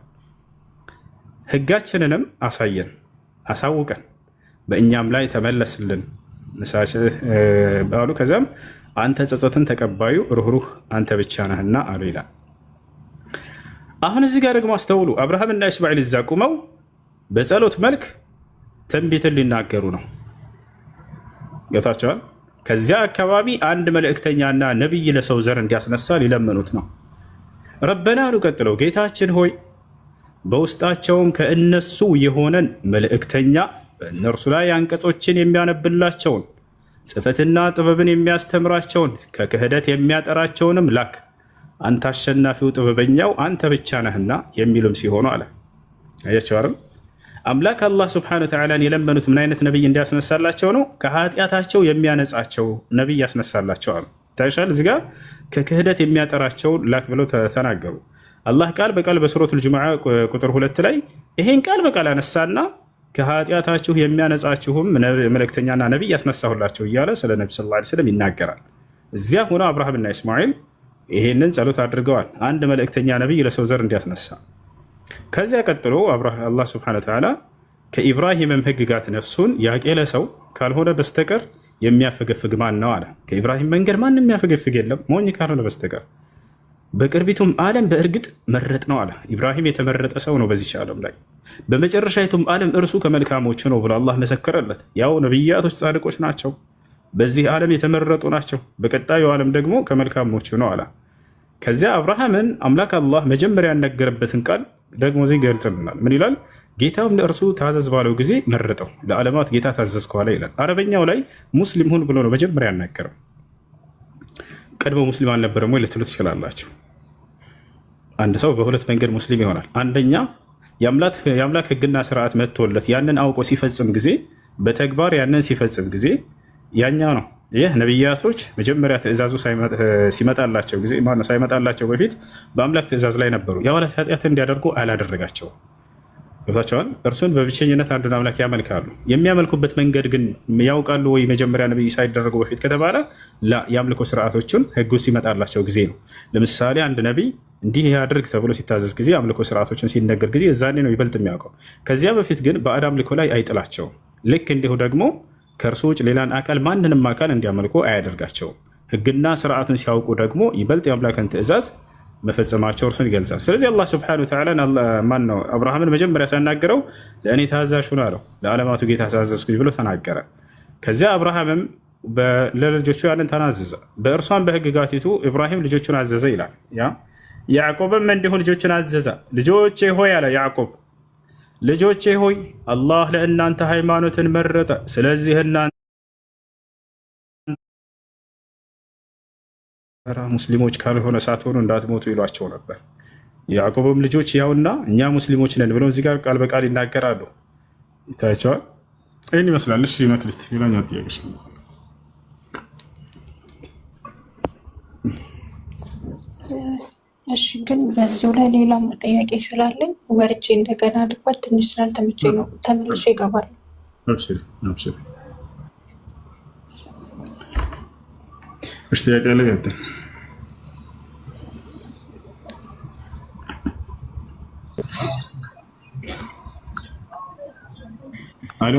ህጋችንንም አሳየን አሳውቀን በእኛም ላይ ተመለስልን አሉ። ከዚያም አንተ ጸጸትን ተቀባዩ ሩህሩህ አንተ ብቻ ነህና አሉ ይላል። አሁን እዚህ ጋር ደግሞ አስተውሉ። አብርሃም እና እስማኤል እዛ ቁመው በጸሎት መልክ ትንቢትን ሊናገሩ ነው። ገብታቸዋል። ከዚያ አካባቢ አንድ መልእክተኛና ነቢይ ለሰው ዘር እንዲያስነሳ ሊለምኑት ነው። ረበና አሉ ቀጥለው፣ ጌታችን ሆይ በውስጣቸውም ከእነሱ የሆነን መልእክተኛ በእነርሱ ላይ አንቀጾችን የሚያነብላቸውን ጽሕፈትና ጥበብን የሚያስተምራቸውን ከክህደት የሚያጠራቸውንም ላክ፣ አንተ አሸናፊው ጥበበኛው አንተ ብቻ ነህና የሚሉም ሲሆኑ አለ። አያቸው አይደል? አምላክ አላህ ሱብሓነሁ ወተዓላን የለመኑት ምን አይነት ነቢይ እንዲያስነሳላቸው ነው? ከኃጢአታቸው የሚያነጻቸው ነቢይ ያስነሳላቸው አሉ። ታይሻል። እዚህ ጋር ከክህደት የሚያጠራቸውን ላክ ብለው ተናገሩ። አላህ ቃል በቃል በሱረቱል ጁሙዓ ቁጥር 2 ላይ ይሄን ቃል በቃል አነሳና ከኃጢአታችሁ የሚያነጻችሁም መልእክተኛና ነቢይ ያስነሳሁላቸው እያለ ስለ ነቢ ሰለላሁ ዐለይሂ ወሰለም ይናገራል። እዚያ ሆኖ አብርሃምና እስማኤል ይሄንን ጸሎት አድርገዋል፣ አንድ መልእክተኛ ነቢይ ለሰው ዘር እንዲያስነሳ። ከዚያ ቀጥሎ አላህ ሱብሓነሁ ወተዓላ ከኢብራሂምም ሕግጋት ነፍሱን ያቄለ ሰው ካልሆነ በስተቀር የሚያፈገፍግ ማን ነው አለ። ከኢብራሂም መንገድ ማንም የሚያፈገፍግ የለም ሞኝ ካልሆነ በስተቀር በቅርቢቱም ዓለም በእርግጥ መረጥ ነው አለ። ኢብራሂም የተመረጠ ሰው ነው በዚህ ዓለም ላይ፣ በመጨረሻይቱም ዓለም እርሱ ከመልካሞች ነው ብሎ አላህ መሰከረለት። ያው ነቢያቶች ጻድቆች ናቸው፣ በዚህ ዓለም የተመረጡ ናቸው፣ በቀጣዩ ዓለም ደግሞ ከመልካሞች ነው አለ። ከዚያ አብርሃምን አምላክ አላህ መጀመሪያ ያነገረበትን ቃል ደግሞ እዚህ ገልጽልናል። ምን ይላል? ጌታም ለእርሱ ታዘዝ ባለው ጊዜ መረጠው፣ ለዓለማት ጌታ ታዘዝ ከኋላ ይላል። አረበኛው ላይ ሙስሊም ሁን ብሎ ነው መጀመሪያ ያናገረው። ቀድሞ ሙስሊም አልነበረም ወይ ልትሉ ትችላላችሁ። አንድ ሰው በሁለት መንገድ ሙስሊም ይሆናል። አንደኛ የአምላክ ሕግና ስርዓት መጥቶለት ያንን አውቆ ሲፈጽም ጊዜ፣ በተግባር ያንን ሲፈጽም ጊዜ ያኛው ነው። ይህ ነቢያቶች መጀመሪያ ትእዛዙ ሲመጣላቸው ጊዜ ሳይመጣላቸው በፊት በአምላክ ትእዛዝ ላይ ነበሩ። የኋላ ኃጢአት እንዲያደርጉ አላደረጋቸውም። ገብታቸዋል። እርሱን በብቸኝነት አንዱን አምላክ ያመልካሉ። የሚያመልኩበት መንገድ ግን ያውቃሉ ወይ? መጀመሪያ ነቢይ ሳይደረጉ በፊት ከተባለ የአምልኮ ስርዓቶቹን ህጉ ሲመጣላቸው ጊዜ ነው። ለምሳሌ አንድ ነቢይ እንዲህ ያድርግ ተብሎ ሲታዘዝ ጊዜ አምልኮ ስርዓቶችን ሲነገር ጊዜ እዛኔ ነው ይበልጥ የሚያውቀው። ከዚያ በፊት ግን ባዕድ አምልኮ ላይ አይጥላቸውም። ልክ እንዲሁ ደግሞ ከእርሱ ውጭ ሌላን አካል ማንንም አካል እንዲያመልኩ አያደርጋቸውም። ህግና ስርዓቱን ሲያውቁ ደግሞ ይበልጥ የአምላክን ትእዛዝ መፈጸማቸው እርሱን ይገልጻል። ስለዚህ አላህ ሱብሓነሁ ወተዓላ ማን ነው አብርሃምን መጀመሪያ ሲያናገረው ለእኔ ታዛዥ ሁን አለው። ለዓለማቱ ጌታ ታዘዝኩኝ ብሎ ተናገረ። ከዚያ አብርሃምም ለልጆቹ ያንን ተናዘዘ። በእርሷን በህግጋቲቱ ኢብራሂም ልጆቹን አዘዘ ይላል። ያዕቆብም እንዲሁ ልጆቹን አዘዘ። ልጆቼ ሆይ አለ ያዕቆብ፣ ልጆቼ ሆይ አላህ ለእናንተ ሃይማኖትን መረጠ፣ ስለዚህ እናንተ ሙስሊሞች ካልሆነ ሳትሆኑ እንዳትሞቱ ይሏቸው ነበር። ያዕቆብም ልጆች ያውና እኛ ሙስሊሞች ነን ብለው እዚህ ጋር ቃል በቃል ይናገራሉ። ይታያቸዋል። ይህን ይመስላል። እሺ መክሊት፣ ሌላኛው ጥያቄሽ? እሺ ግን በዚሁ ላይ ሌላ ጥያቄ ስላለኝ ወርጄ እንደገና ልግባት። ትንሽ ስላልተመቸኝ ነው፣ ተመልሼ እገባለሁ። አብሽሪ አብሽሪ። እሺ ጥያቄ አለ? አሎ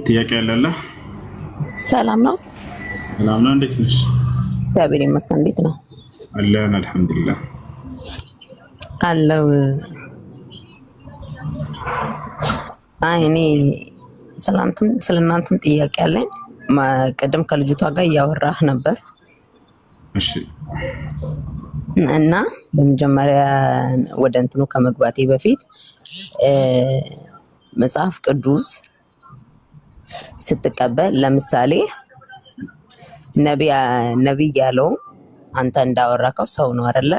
ጥያቄ ያለለ? ሰላም ነው። ሰላም ነው። እንዴት ነሽ? እግዚአብሔር ይመስገን። እንዴት ነው? አለን አልሐምዱሊላህ አለው። እኔ ስለእናንተም ጥያቄ አለኝ። ቅድም ከልጅቷ ጋር እያወራህ ነበር። እሺ። እና በመጀመሪያ ወደ እንትኑ ከመግባቴ በፊት መጽሐፍ ቅዱስ ስትቀበል ለምሳሌ ነቢይ ያለው አንተ እንዳወራከው ሰው ነው አይደለ?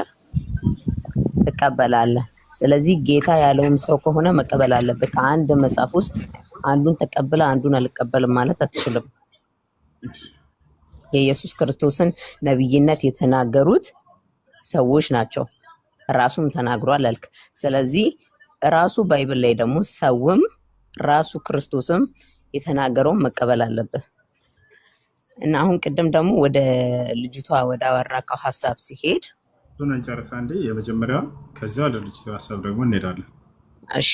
ትቀበላለህ። ስለዚህ ጌታ ያለውም ሰው ከሆነ መቀበል አለብህ። ከአንድ መጽሐፍ ውስጥ አንዱን ተቀብለ አንዱን አልቀበልም ማለት አትችልም። የኢየሱስ ክርስቶስን ነቢይነት የተናገሩት ሰዎች ናቸው። ራሱም ተናግሯል አልክ። ስለዚህ ራሱ ባይብል ላይ ደግሞ ሰውም ራሱ ክርስቶስም የተናገረውን መቀበል አለብህ። እና አሁን ቅድም ደግሞ ወደ ልጅቷ ወደ አወራከው ሀሳብ ሲሄድ እሱን እንጨርሳ እንዴ የመጀመሪያው፣ ከዛ ወደ ልጅቷ ሀሳብ ደግሞ እንሄዳለን። እሺ።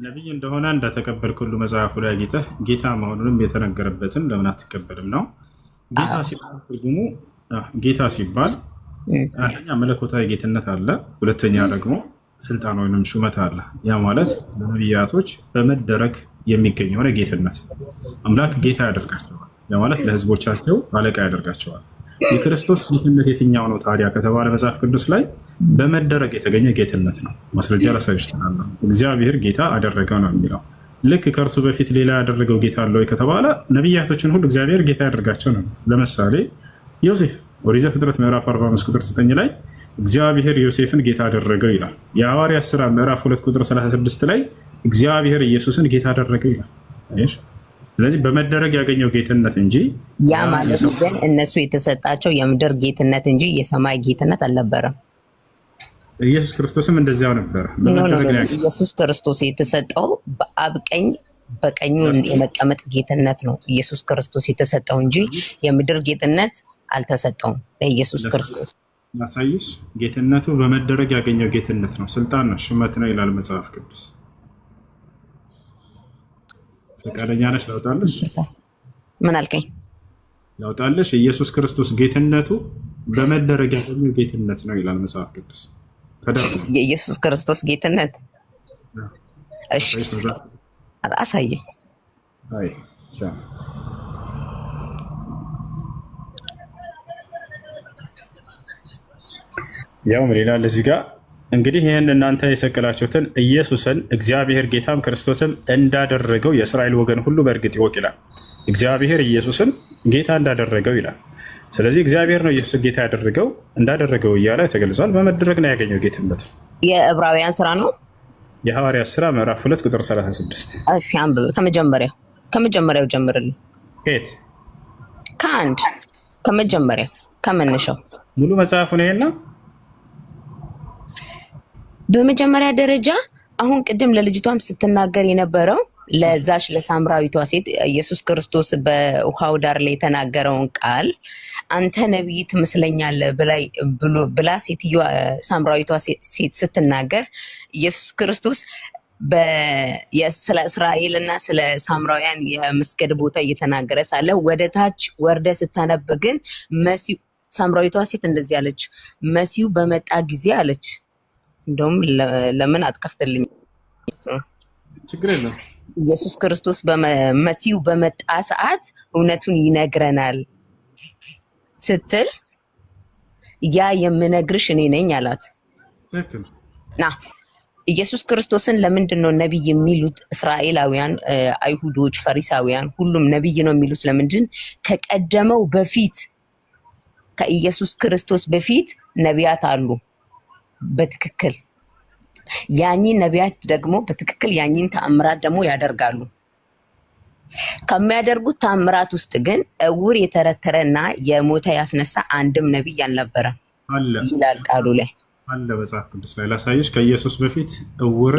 ነቢይ እንደሆነ እንደተቀበልክ ሁሉ መጽሐፉ ላይ አግኝተህ ጌታ መሆኑንም የተነገረበትን ለምን አትቀበልም ነው? ጌታ ሲባል ትርጉሙ ጌታ ሲባል አንደኛ መለኮታዊ ጌትነት አለ፣ ሁለተኛ ደግሞ ስልጣን ወይንም ሹመት አለ። ያ ማለት ለነቢያቶች በመደረግ የሚገኝ የሆነ ጌትነት አምላክ ጌታ ያደርጋቸዋል። ያ ማለት ለህዝቦቻቸው አለቃ ያደርጋቸዋል። የክርስቶስ ጌትነት የትኛው ነው ታዲያ ከተባለ መጽሐፍ ቅዱስ ላይ በመደረግ የተገኘ ጌትነት ነው። ማስረጃ ላሳይሽ እችላለሁ። እግዚአብሔር ጌታ አደረገው ነው የሚለው። ልክ ከእርሱ በፊት ሌላ ያደረገው ጌታ አለ ወይ ከተባለ ነቢያቶችን ሁሉ እግዚአብሔር ጌታ ያደርጋቸው ነው። ለምሳሌ ዮሴፍ ኦሪት ዘፍጥረት ምዕራፍ 45 ቁጥር 9 ላይ እግዚአብሔር ዮሴፍን ጌታ አደረገው ይላል። የሐዋርያት ሥራ ምዕራፍ 2 ቁጥር 36 ላይ እግዚአብሔር ኢየሱስን ጌታ አደረገው ይላል። ስለዚህ በመደረግ ያገኘው ጌትነት እንጂ ያ ማለት ግን እነሱ የተሰጣቸው የምድር ጌትነት እንጂ የሰማይ ጌትነት አልነበረም። ኢየሱስ ክርስቶስም እንደዚያው ነበር። ኢየሱስ ክርስቶስ የተሰጠው በአብ ቀኝ በቀኙ የመቀመጥ ጌትነት ነው ኢየሱስ ክርስቶስ የተሰጠው እንጂ የምድር ጌትነት አልተሰጠውም ለኢየሱስ ክርስቶስ። ማሳይሽ ጌትነቱ በመደረግ ያገኘው ጌትነት ነው፣ ስልጣን ነው፣ ሹመት ነው ይላል መጽሐፍ ቅዱስ። ፈቃደኛ ነሽ? ላውጣልሽ? ምን አልከኝ? ላውጣልሽ? ኢየሱስ ክርስቶስ ጌትነቱ በመደረግ ያገኘው ጌትነት ነው ይላል መጽሐፍ ቅዱስ። የኢየሱስ ክርስቶስ ጌትነት እሺ፣ አሳየኝ። አይ ያው ምን ይላል እዚህ ጋር እንግዲህ ይህን እናንተ የሰቀላችሁትን ኢየሱስን እግዚአብሔር ጌታም ክርስቶስም እንዳደረገው የእስራኤል ወገን ሁሉ በእርግጥ ይወቅ ይላል። እግዚአብሔር ኢየሱስን ጌታ እንዳደረገው ይላል። ስለዚህ እግዚአብሔር ነው ኢየሱስን ጌታ ያደረገው እንዳደረገው እያለ ተገልጿል። በመደረግ ነው ያገኘው ጌትነት። የዕብራውያን ስራ ነው። የሐዋርያት ሥራ ምዕራፍ 2 ቁጥር 36። እሺ አንብብ። ከመጀመሪያው ጀምርልኝ። ከየት? ከመጀመሪያው ከመነሻው ሙሉ መጽሐፉ ነው እና በመጀመሪያ ደረጃ አሁን ቅድም ለልጅቷም ስትናገር የነበረው ለዛች ለሳምራዊቷ ሴት ኢየሱስ ክርስቶስ በውሃው ዳር ላይ የተናገረውን ቃል አንተ ነቢይ ትመስለኛለህ ብላ ሴትዮዋ ሳምራዊቷ ሴት ስትናገር ኢየሱስ ክርስቶስ ስለ እስራኤልና ስለ ሳምራውያን የመስገድ ቦታ እየተናገረ ሳለ ወደ ታች ወርደ ስታነብ ግን መሲሁ ሳምራዊቷ ሴት እንደዚህ አለች፣ መሲሁ በመጣ ጊዜ አለች። እንደውም ለምን አትከፍትልኝ? ችግር የለም። ኢየሱስ ክርስቶስ መሲሁ በመጣ ሰዓት እውነቱን ይነግረናል ስትል ያ የምነግርሽ እኔ ነኝ አላት። ና ኢየሱስ ክርስቶስን ለምንድን ነው ነቢይ የሚሉት? እስራኤላውያን፣ አይሁዶች፣ ፈሪሳውያን ሁሉም ነቢይ ነው የሚሉት ለምንድን? ከቀደመው በፊት ከኢየሱስ ክርስቶስ በፊት ነቢያት አሉ። በትክክል ያኚን ነቢያት ደግሞ በትክክል ያኚን ተአምራት ደግሞ ያደርጋሉ። ከሚያደርጉት ተአምራት ውስጥ ግን እውር የተረተረና የሞተ ያስነሳ አንድም ነቢይ አልነበረም ይላል ቃሉ ላይ አለ። መጽሐፍ ቅዱስ ላይ ላሳየሽ። ከኢየሱስ በፊት እውር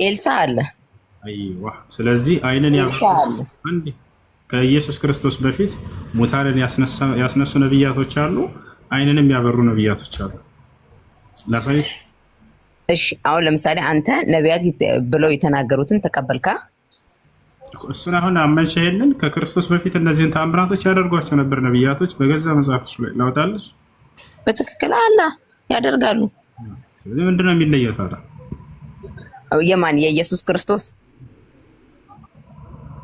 ኤልሳ አለ። አይዋ። ስለዚህ አይንን ያበሩ ከኢየሱስ ክርስቶስ በፊት ሙታንን ያስነሱ ነቢያቶች አሉ፣ አይንንም ያበሩ ነቢያቶች አሉ። ላሳይሽ። እሺ አሁን ለምሳሌ አንተ ነቢያት ብለው የተናገሩትን ተቀበልካ? እሱን አሁን አመንሸህልን ከክርስቶስ በፊት እነዚህን ተአምራቶች ያደርጓቸው ነበር ነቢያቶች በገዛ መጽሐፎች ላይ ላውጣለች። በትክክል አላ ያደርጋሉ። ስለዚህ ምንድነው የሚለየው ታዲያ? የማን የኢየሱስ ክርስቶስ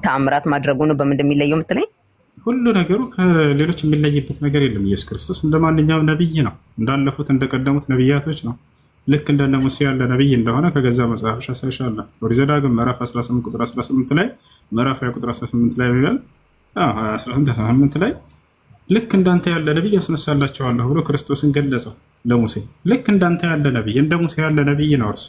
ተአምራት ማድረጉ ነው በምንድን የሚለየው የምትለኝ? ሁሉ ነገሩ ከሌሎች የሚለይበት ነገር የለም። ኢየሱስ ክርስቶስ እንደማንኛውም ነብይ ነው። እንዳለፉት እንደቀደሙት ነብያቶች ነው። ልክ እንደነ ሙሴ ያለ ነብይ እንደሆነ ከገዛ መጽሐፍ አሳይሻለሁ። ኦሪት ዘዳግም ምዕራፍ 18 ቁጥር 18 ላይ ምዕራፍ 20 ቁጥር 18 ላይ ይላል 18 ላይ ልክ እንዳንተ ያለ ነብይ ያስነሳላችኋለሁ ብሎ ክርስቶስን ገለጸው ለሙሴ። ልክ እንዳንተ ያለ ነብይ እንደ ሙሴ ያለ ነብይ ነው እርሱ።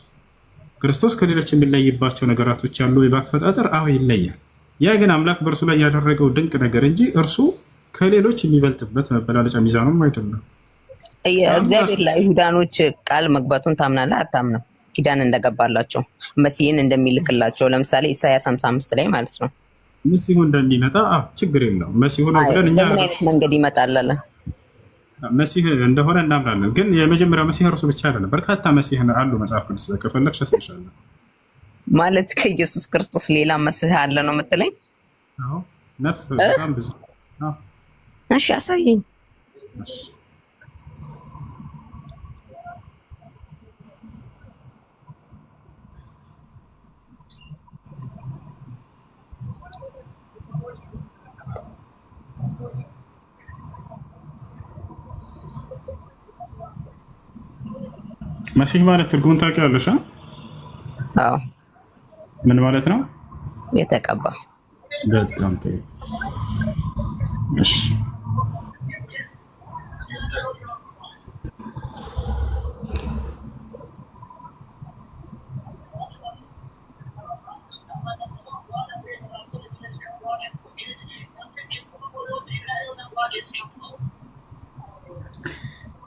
ክርስቶስ ከሌሎች የሚለይባቸው ነገራቶች ያሉ በአፈጣጠር ይለያል። ያ ግን አምላክ በእርሱ ላይ ያደረገው ድንቅ ነገር እንጂ እርሱ ከሌሎች የሚበልጥበት መበላለጫ ሚዛኑም አይደለም። እግዚአብሔር ለይሁዳኖች ቃል መግባቱን ታምናለህ አታምንም? ኪዳን እንደገባላቸው መሲህን እንደሚልክላቸው ለምሳሌ ኢሳያስ 55 ላይ ማለት ነው። መሲሁ እንደሚመጣ ችግር የለውም። መሲሁ ነው ብለን እኛ ምን አይነት መንገድ ይመጣል አለ? መሲህ እንደሆነ እናምናለን። ግን የመጀመሪያው መሲህ እርሱ ብቻ አይደለም፣ በርካታ መሲህ አሉ መጽሐፍ ቅዱስ ላይ ከፈለግሽ አሳይሻለሁ። ማለት ከኢየሱስ ክርስቶስ ሌላ መሲህ አለ ነው የምትለኝ? አዎ ነፍ በጣም ብዙ። እሺ አሳየኝ። መሲህ ማለት ትርጉሙን ታውቂያለሽ? አዎ። ምን ማለት ነው? የተቀባ። በጣም ጥሩ።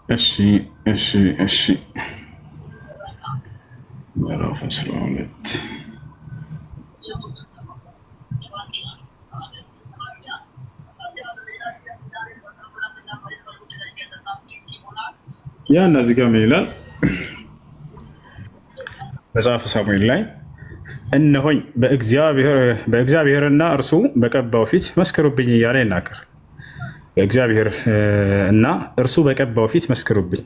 እሺ እሺ ምዕራፍ 12 ያ እነዚህ ጋር ምን ይላል? መጽሐፈ ሳሙኤል ላይ እነሆኝ በእግዚአብሔርና እርሱ በቀባው ፊት መስክሩብኝ እያለ ይናገር። በእግዚአብሔር እና እርሱ በቀባው ፊት መስክሩብኝ፣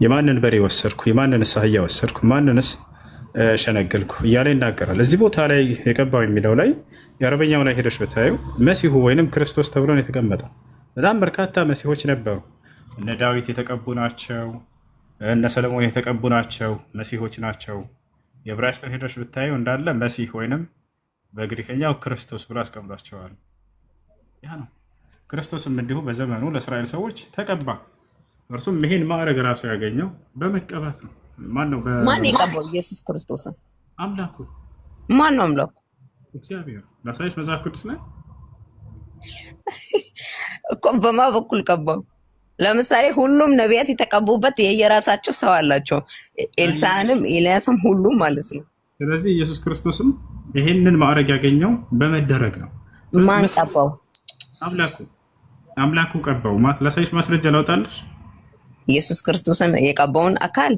የማንን በሬ ወሰድኩ፣ የማንንስ አህያ ወሰድኩ፣ ማንንስ ሸነገልኩ እያለ ይናገራል። እዚህ ቦታ ላይ የቀባው የሚለው ላይ የአረበኛው ላይ ሄደሽ ብታዩ መሲሁ ወይንም ክርስቶስ ተብሎ ነው የተቀመጠው። በጣም በርካታ መሲሆች ነበሩ። እነ ዳዊት የተቀቡ ናቸው፣ እነ ሰለሞን የተቀቡ ናቸው፣ መሲሆች ናቸው። የዕብራይስጥን ሄደሽ ብታዩ እንዳለ መሲህ ወይንም በግሪከኛው ክርስቶስ ብሎ አስቀምጧቸዋል። ያ ነው። ክርስቶስም እንዲሁ በዘመኑ ለእስራኤል ሰዎች ተቀባ። እርሱም ይሄን ማዕረግ ራሱ ያገኘው በመቀባት ነው። ማን የቀባው? ኢየሱስ ክርስቶስን አምላኩ። ማን ነው አምላኩ? እግዚአብሔር። ላሳይሽ መጽሐፍ ቅዱስ ላይ እኮ በማ በኩል ቀባው? ለምሳሌ ሁሉም ነቢያት የተቀቡበት የየራሳቸው ሰው አላቸው። ኤልሳዕንም ኤልያስም ሁሉም ማለት ነው። ስለዚህ ኢየሱስ ክርስቶስም ይሄንን ማዕረግ ያገኘው በመደረግ ነው። ማን ቀባው? አምላኩ ቀባው። ላሳይሽ ማስረጃ ላውጣልሽ። ኢየሱስ ክርስቶስን የቀባውን አካል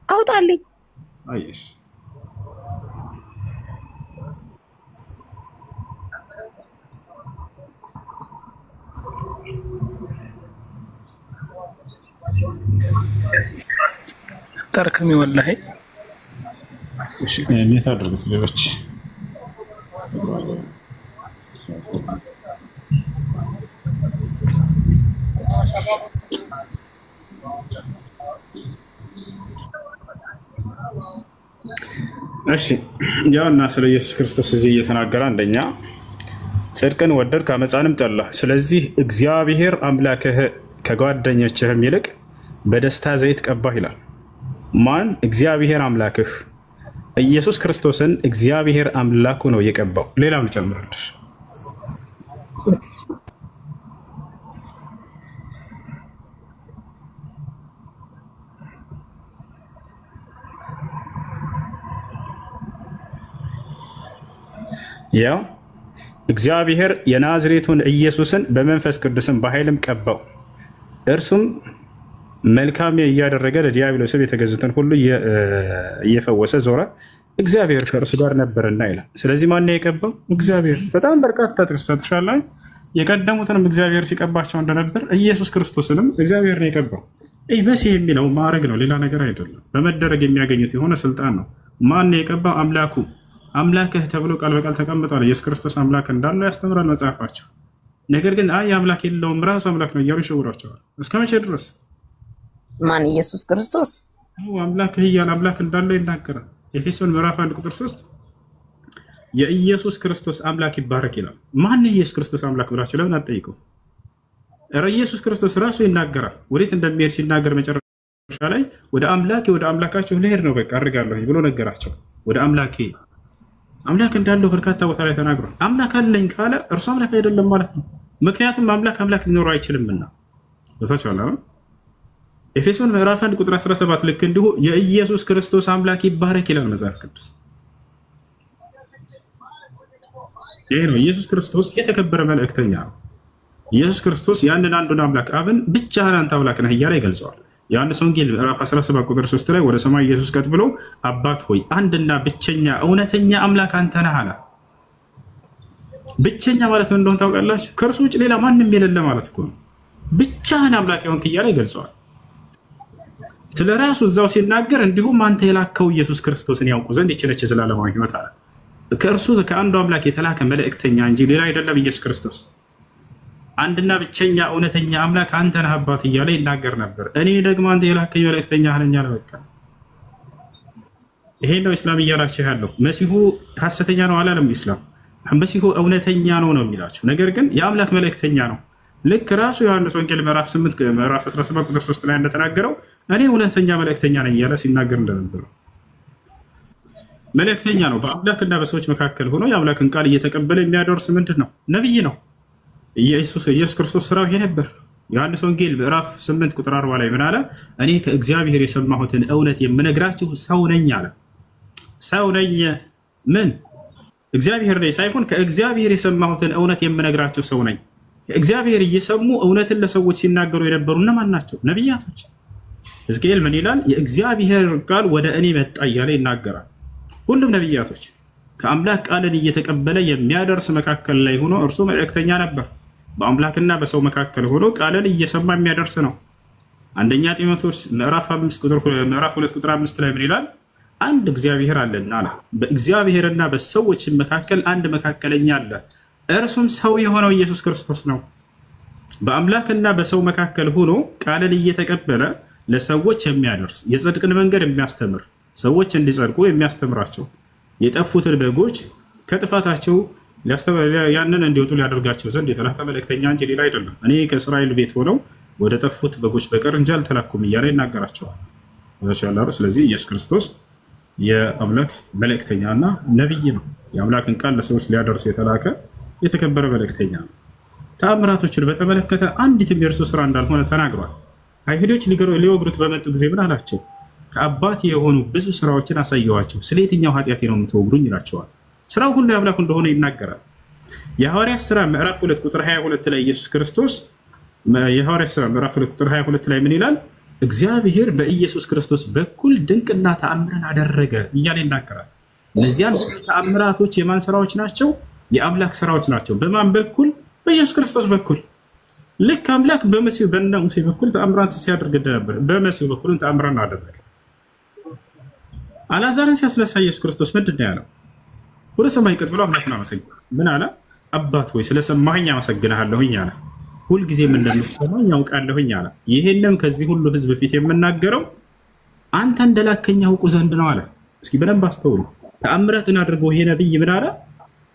አውጣልኝ። አየሽ፣ ተርከሚ ወላሂ እሺ እንዴት አድርገት ሌሎች እሺ ያውና ስለ ኢየሱስ ክርስቶስ እዚህ እየተናገረ አንደኛ ጽድቅን ወደድክ አመፃንም ጠላህ፣ ስለዚህ እግዚአብሔር አምላክህ ከጓደኞችህም ይልቅ በደስታ ዘይት ቀባህ ይላል። ማን? እግዚአብሔር አምላክህ። ኢየሱስ ክርስቶስን እግዚአብሔር አምላኩ ነው የቀባው። ሌላም ልጨምርልሽ። ያው እግዚአብሔር የናዝሬቱን ኢየሱስን በመንፈስ ቅዱስም በኃይልም ቀባው። እርሱም መልካም እያደረገ ለዲያብሎስም የተገዙትን ሁሉ እየፈወሰ ዞረ፣ እግዚአብሔር ከእርሱ ጋር ነበርና ይላል። ስለዚህ ማን የቀባው? እግዚአብሔር። በጣም በርካታ ጥቅስ ሰጥሻለሁ። የቀደሙትንም እግዚአብሔር ሲቀባቸው እንደነበር ኢየሱስ ክርስቶስንም እግዚአብሔር ነው የቀባው። ይህ መሲህ የሚለው ማዕረግ ነው፣ ሌላ ነገር አይደለም። በመደረግ የሚያገኙት የሆነ ስልጣን ነው። ማን የቀባው? አምላኩ። አምላክህ ተብሎ ቃል በቃል ተቀምጧል። ኢየሱስ ክርስቶስ አምላክ እንዳለው ያስተምራል መጽሐፋቸው። ነገር ግን አይ አምላክ የለውም ራሱ አምላክ ነው እያሉ ይሸውራቸዋል። እስከ መቼ ድረስ? ማን? ኢየሱስ ክርስቶስ አምላክህ እያለ አምላክ እንዳለው ይናገራል። ኤፌሶን ምዕራፍ 1 ቁጥር 3 የኢየሱስ ክርስቶስ አምላክ ይባረክ ይላል። ማን ኢየሱስ ክርስቶስ አምላክ ብላችሁ ለምን አትጠይቁ? ኧረ ኢየሱስ ክርስቶስ ራሱ ይናገራል። ወዴት እንደሚሄድ ሲናገር መጨረሻ ላይ ወደ አምላካችሁ ልሄድ ነው በቃ አድርጋለሁ ብሎ ነገራቸው። ወደ አምላኬ አምላክ እንዳለው በርካታ ቦታ ላይ ተናግሯል። አምላክ አለኝ ካለ እርሱ አምላክ አይደለም ማለት ነው። ምክንያቱም አምላክ ሊኖረው አይችልምና። ተፈቻለሁ። ኤፌሶን ምዕራፍ 1 ቁጥር 17 ልክ እንዲሁ የኢየሱስ ክርስቶስ አምላክ ይባረክ ይላል መጽሐፍ ቅዱስ። ይሄ ነው ኢየሱስ ክርስቶስ የተከበረ መልእክተኛ ነው። ኢየሱስ ክርስቶስ ያንን አንዱን አምላክ አብን ብቻህን አንተ አምላክ ነህ እያለ ይገልጸዋል። ዮሐንስ ወንጌል ምዕራፍ 17 ቁጥር 3 ላይ ወደ ሰማይ ኢየሱስ ቀጥ ብሎ አባት ሆይ አንድና ብቸኛ እውነተኛ አምላክ አንተ ነህ አለ። ብቸኛ ማለት ምን እንደሆነ ታውቃላችሁ? ከእርሱ ውጭ ሌላ ማንም የሌለ ማለት እኮ ነው። ብቻህን አምላክ የሆንክ እያለ ይገልጸዋል። ስለ ራሱ እዛው ሲናገር እንዲሁም አንተ የላከው ኢየሱስ ክርስቶስን ያውቁ ዘንድ ይችለች ዘላለማዊ ሕይወት አለ። ከእርሱ ከአንዱ አምላክ የተላከ መልእክተኛ እንጂ ሌላ አይደለም ኢየሱስ ክርስቶስ። አንድና ብቸኛ እውነተኛ አምላክ አንተ ነህ አባት እያለ ይናገር ነበር። እኔ ደግሞ አንተ የላከኝ መልእክተኛ ነኝ አለ። በቃ ይሄ ነው እስላም እያላችሁ ያለው። መሲሁ ሐሰተኛ ነው አላለም ኢስላም። መሲሁ እውነተኛ ነው ነው የሚላችሁ። ነገር ግን የአምላክ መልእክተኛ ነው። ልክ ራሱ ዮሐንስ ወንጌል ምዕራፍ 8 ምዕራፍ 17 ቁጥር 3 ላይ እንደተናገረው እኔ እውነተኛ መልእክተኛ ነኝ እያለ ሲናገር እንደነበረው መልእክተኛ ነው። በአምላክና በሰዎች መካከል ሆኖ የአምላክን ቃል እየተቀበለ የሚያደርስ ምንድን ነው? ነብይ ነው። ኢየሱስ ክርስቶስ ስራው ይሄ ነበር። ዮሐንስ ወንጌል ምዕራፍ 8 ቁጥር 40 ላይ ምን አለ? እኔ ከእግዚአብሔር የሰማሁትን እውነት የምነግራችሁ ሰው ነኝ አለ። ሰው ነኝ ምን? እግዚአብሔር ነኝ ሳይሆን ከእግዚአብሔር የሰማሁትን እውነት የምነግራችሁ ሰው ነኝ። ከእግዚአብሔር እየሰሙ እውነትን ለሰዎች ሲናገሩ የነበሩ እነማን ናቸው? ነቢያቶች። ሕዝቅኤል ምን ይላል? የእግዚአብሔር ቃል ወደ እኔ መጣ እያለ ይናገራል። ሁሉም ነቢያቶች ከአምላክ ቃልን እየተቀበለ የሚያደርስ መካከል ላይ ሆኖ እርሱ መልእክተኛ ነበር። በአምላክና በሰው መካከል ሆኖ ቃልን እየሰማ የሚያደርስ ነው። አንደኛ ጢሞቴዎስ ምዕራፍ 2 ቁጥር 5 ላይ ምን ይላል? አንድ እግዚአብሔር አለና አለ። በእግዚአብሔርና በሰዎች መካከል አንድ መካከለኛ አለ፣ እርሱም ሰው የሆነው ኢየሱስ ክርስቶስ ነው። በአምላክና በሰው መካከል ሆኖ ቃልን እየተቀበለ ለሰዎች የሚያደርስ የጽድቅን መንገድ የሚያስተምር ሰዎች እንዲጸድቁ የሚያስተምራቸው የጠፉትን በጎች ከጥፋታቸው ያንን እንዲወጡ ሊያደርጋቸው ዘንድ የተላከ መልእክተኛ እንጂ ሌላ አይደለም። እኔ ከእስራኤል ቤት ሆነው ወደ ጠፉት በጎች በቀር እንጂ አልተላኩም እያለ ይናገራቸዋል። ስለዚህ ኢየሱስ ክርስቶስ የአምላክ መልእክተኛና ነቢይ ነው። የአምላክን ቃል ለሰዎች ሊያደርስ የተላከ የተከበረ መልእክተኛ ነው። ተአምራቶችን በተመለከተ አንዲትም የእርሱ ስራ እንዳልሆነ ተናግሯል። አይሁዶች ሊወግሩት በመጡ ጊዜ ምን አላቸው? ከአባቴ የሆኑ ብዙ ስራዎችን አሳየዋቸው፣ ስለ የትኛው ኃጢአቴ ነው የምትወግሩኝ ይላቸዋል። ስራው ሁሉ የአምላኩ እንደሆነ ይናገራል። የሐዋርያት ሥራ ምዕራፍ 2 ቁጥር 22 ላይ ኢየሱስ ክርስቶስ የሐዋርያት ሥራ ምዕራፍ 2 ቁጥር 22 ላይ ምን ይላል? እግዚአብሔር በኢየሱስ ክርስቶስ በኩል ድንቅና ተአምርን አደረገ እያለ ይናገራል። እነዚያን ተአምራቶች የማን ስራዎች ናቸው? የአምላክ ስራዎች ናቸው። በማን በኩል? በኢየሱስ ክርስቶስ በኩል። ልክ አምላክ በመሲሁ በእነ ሙሴ በኩል ተአምራት ሲያደርግ ነበር፣ በመሲሁ በኩል ተአምራን አደረገ። አልዓዛርን ሲያስነሳ ኢየሱስ ክርስቶስ ምንድን ነው ያለው? ወደ ሰማይ ቀጥ ብሎ አምላክን አመሰገነ። ምን አለ? አባት ሆይ ስለሰማኸኝ አመሰግንሃለሁኝ አለ። ሁልጊዜም እንደምትሰማኝ ያውቃለሁኝ አለ። ይሄንም ከዚህ ሁሉ ህዝብ ፊት የምናገረው አንተ እንደላከኝ ያውቁ ዘንድ ነው አለ። እስኪ በደንብ አስተውሉ። ተአምራትን አድርጎ ይሄ ነብይ ምን አለ?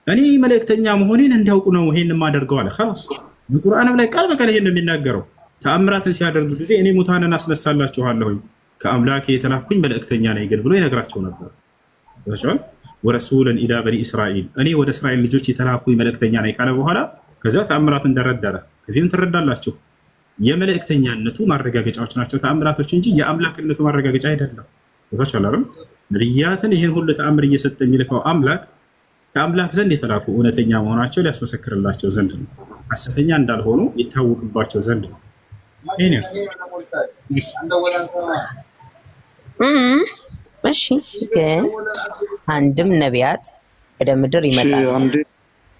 እኔ መልእክተኛ መሆኔን እንዲያውቁ ነው ይሄን የማደርገው አለ። خلاص በቁርአንም ላይ ቃል በቃል ይሄን የሚናገረው ተአምራትን ሲያደርግ ጊዜ እኔ ሙታንን አስነሳላችኋለሁኝ ከአምላኬ የተላኩኝ መልእክተኛ ነኝ ግን ብሎ ይነግራቸው ነበር። ወሰን ወረሱለን ኢላ በኒ እስራኤል እኔ ወደ እስራኤል ልጆች የተላኩኝ መልእክተኛ ነኝ ካለ በኋላ ከዛ ተአምራትን እንደረዳረ ከዚህም ትረዳላችሁ የመልእክተኛነቱ ማረጋገጫዎች ናቸው ተአምራቶች እንጂ የአምላክነቱ ማረጋገጫ አይደለም። ወሰላለም ነብያትን ይሄን ሁሉ ተአምር እየሰጠ የሚልከው አምላክ ከአምላክ ዘንድ የተላኩ እውነተኛ መሆናቸው ሊያስመሰክርላቸው ዘንድ ነው። ሐሰተኛ እንዳልሆኑ ይታወቅባቸው ዘንድ ነው። እሺ ግን አንድም ነቢያት ወደ ምድር ይመጣል።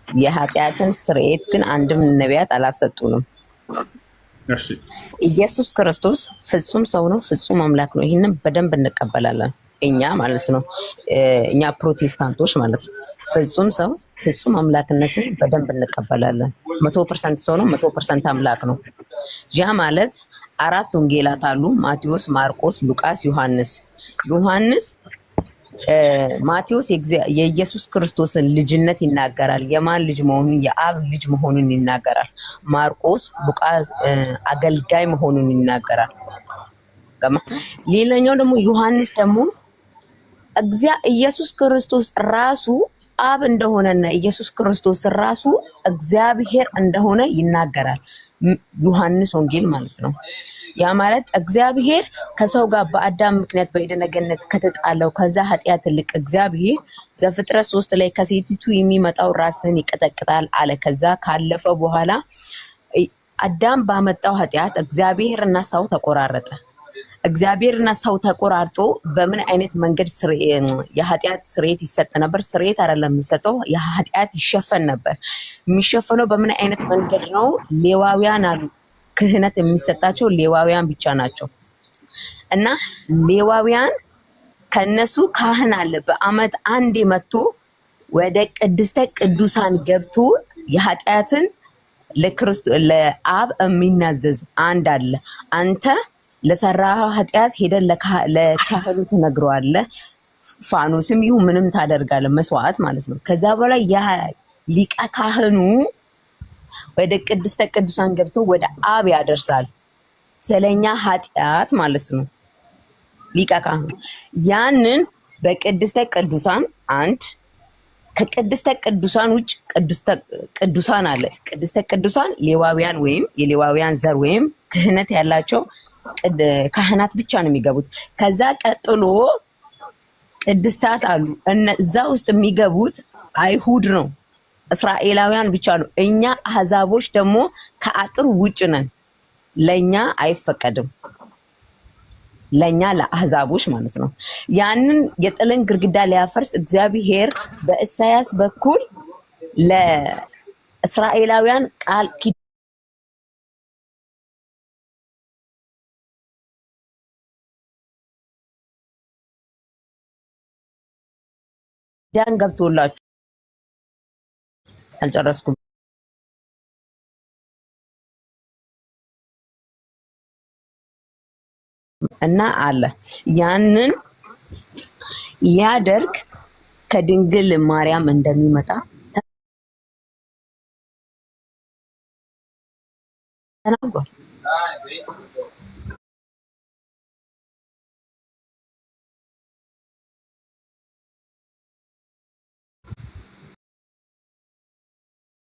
የኃጢአትን ስርየት ግን አንድም ነቢያት አላሰጡንም። ኢየሱስ ክርስቶስ ፍጹም ሰው ነው፣ ፍጹም አምላክ ነው። ይህንን በደንብ እንቀበላለን እኛ ማለት ነው። እኛ ፕሮቴስታንቶች ማለት ነው። ፍጹም ሰው ፍጹም አምላክነትን በደንብ እንቀበላለን። 100% ሰው ነው፣ 100% አምላክ ነው። ያ ማለት 4 ወንጌላት አሉ፣ ማቴዎስ፣ ማርቆስ፣ ሉቃስ፣ ዮሐንስ። ማቴዎስ የኢየሱስ ክርስቶስን ልጅነት ይናገራል። የማን ልጅ መሆኑን? የአብ ልጅ መሆኑን ይናገራል። ማርቆስ፣ ሉቃስ አገልጋይ መሆኑን ይናገራል። ሌላኛው ደግሞ ዮሐንስ ደግሞ ኢየሱስ ክርስቶስ ራሱ አብ እንደሆነና ኢየሱስ ክርስቶስ ራሱ እግዚአብሔር እንደሆነ ይናገራል። ዮሐንስ ወንጌል ማለት ነው። ያ ማለት እግዚአብሔር ከሰው ጋር በአዳም ምክንያት በዔድነ ገነት ከተጣለው ከዛ ኃጢአት ልቅ እግዚአብሔር ዘፍጥረት 3 ላይ ከሴቲቱ የሚመጣው ራስን ይቀጠቅጣል አለ። ከዛ ካለፈ በኋላ አዳም ባመጣው ኃጢአት እግዚአብሔርና ሰው ተቆራረጠ። እግዚአብሔርና ሰው ተቆራርጦ በምን አይነት መንገድ የኃጢአት ስርየት ይሰጥ ነበር? ስርየት አይደለም የሚሰጠው፣ የኃጢአት ይሸፈን ነበር። የሚሸፈነው በምን አይነት መንገድ ነው? ሌዋውያን አሉ። ክህነት የሚሰጣቸው ሌዋውያን ብቻ ናቸው። እና ሌዋውያን ከነሱ ካህን አለ። በአመት አንዴ መጥቶ ወደ ቅድስተ ቅዱሳን ገብቶ የኃጢአትን ለአብ የሚናዘዝ አንድ አለ። አንተ ለሰራህ ኃጢአት ሄደን ለካህኑ ትነግረዋለህ። ፋኖስም ይሁን ምንም ታደርጋለህ፣ መስዋዕት ማለት ነው። ከዛ በኋላ ያ ሊቀ ካህኑ ወደ ቅድስተ ቅዱሳን ገብቶ ወደ አብ ያደርሳል፣ ስለኛ ኃጢአት ማለት ነው። ሊቀ ካህኑ ያንን በቅድስተ ቅዱሳን አንድ ከቅድስተ ቅዱሳን ውጭ ቅዱሳን አለ። ቅድስተ ቅዱሳን ሌዋውያን ወይም የሌዋውያን ዘር ወይም ክህነት ያላቸው ካህናት ብቻ ነው የሚገቡት። ከዛ ቀጥሎ ቅድስታት አሉ። እዛ ውስጥ የሚገቡት አይሁድ ነው፣ እስራኤላውያን ብቻ ነው። እኛ አህዛቦች ደግሞ ከአጥር ውጭ ነን፣ ለኛ አይፈቀድም። ለኛ ለአህዛቦች ማለት ነው። ያንን የጥልን ግርግዳ ሊያፈርስ እግዚአብሔር በኢሳያስ በኩል ለእስራኤላውያን ቃል ኪዳን ገብቶላችሁ አልጨረስኩም እና አለ ያንን ሊያደርግ ከድንግል ማርያም እንደሚመጣ ተናግሯል።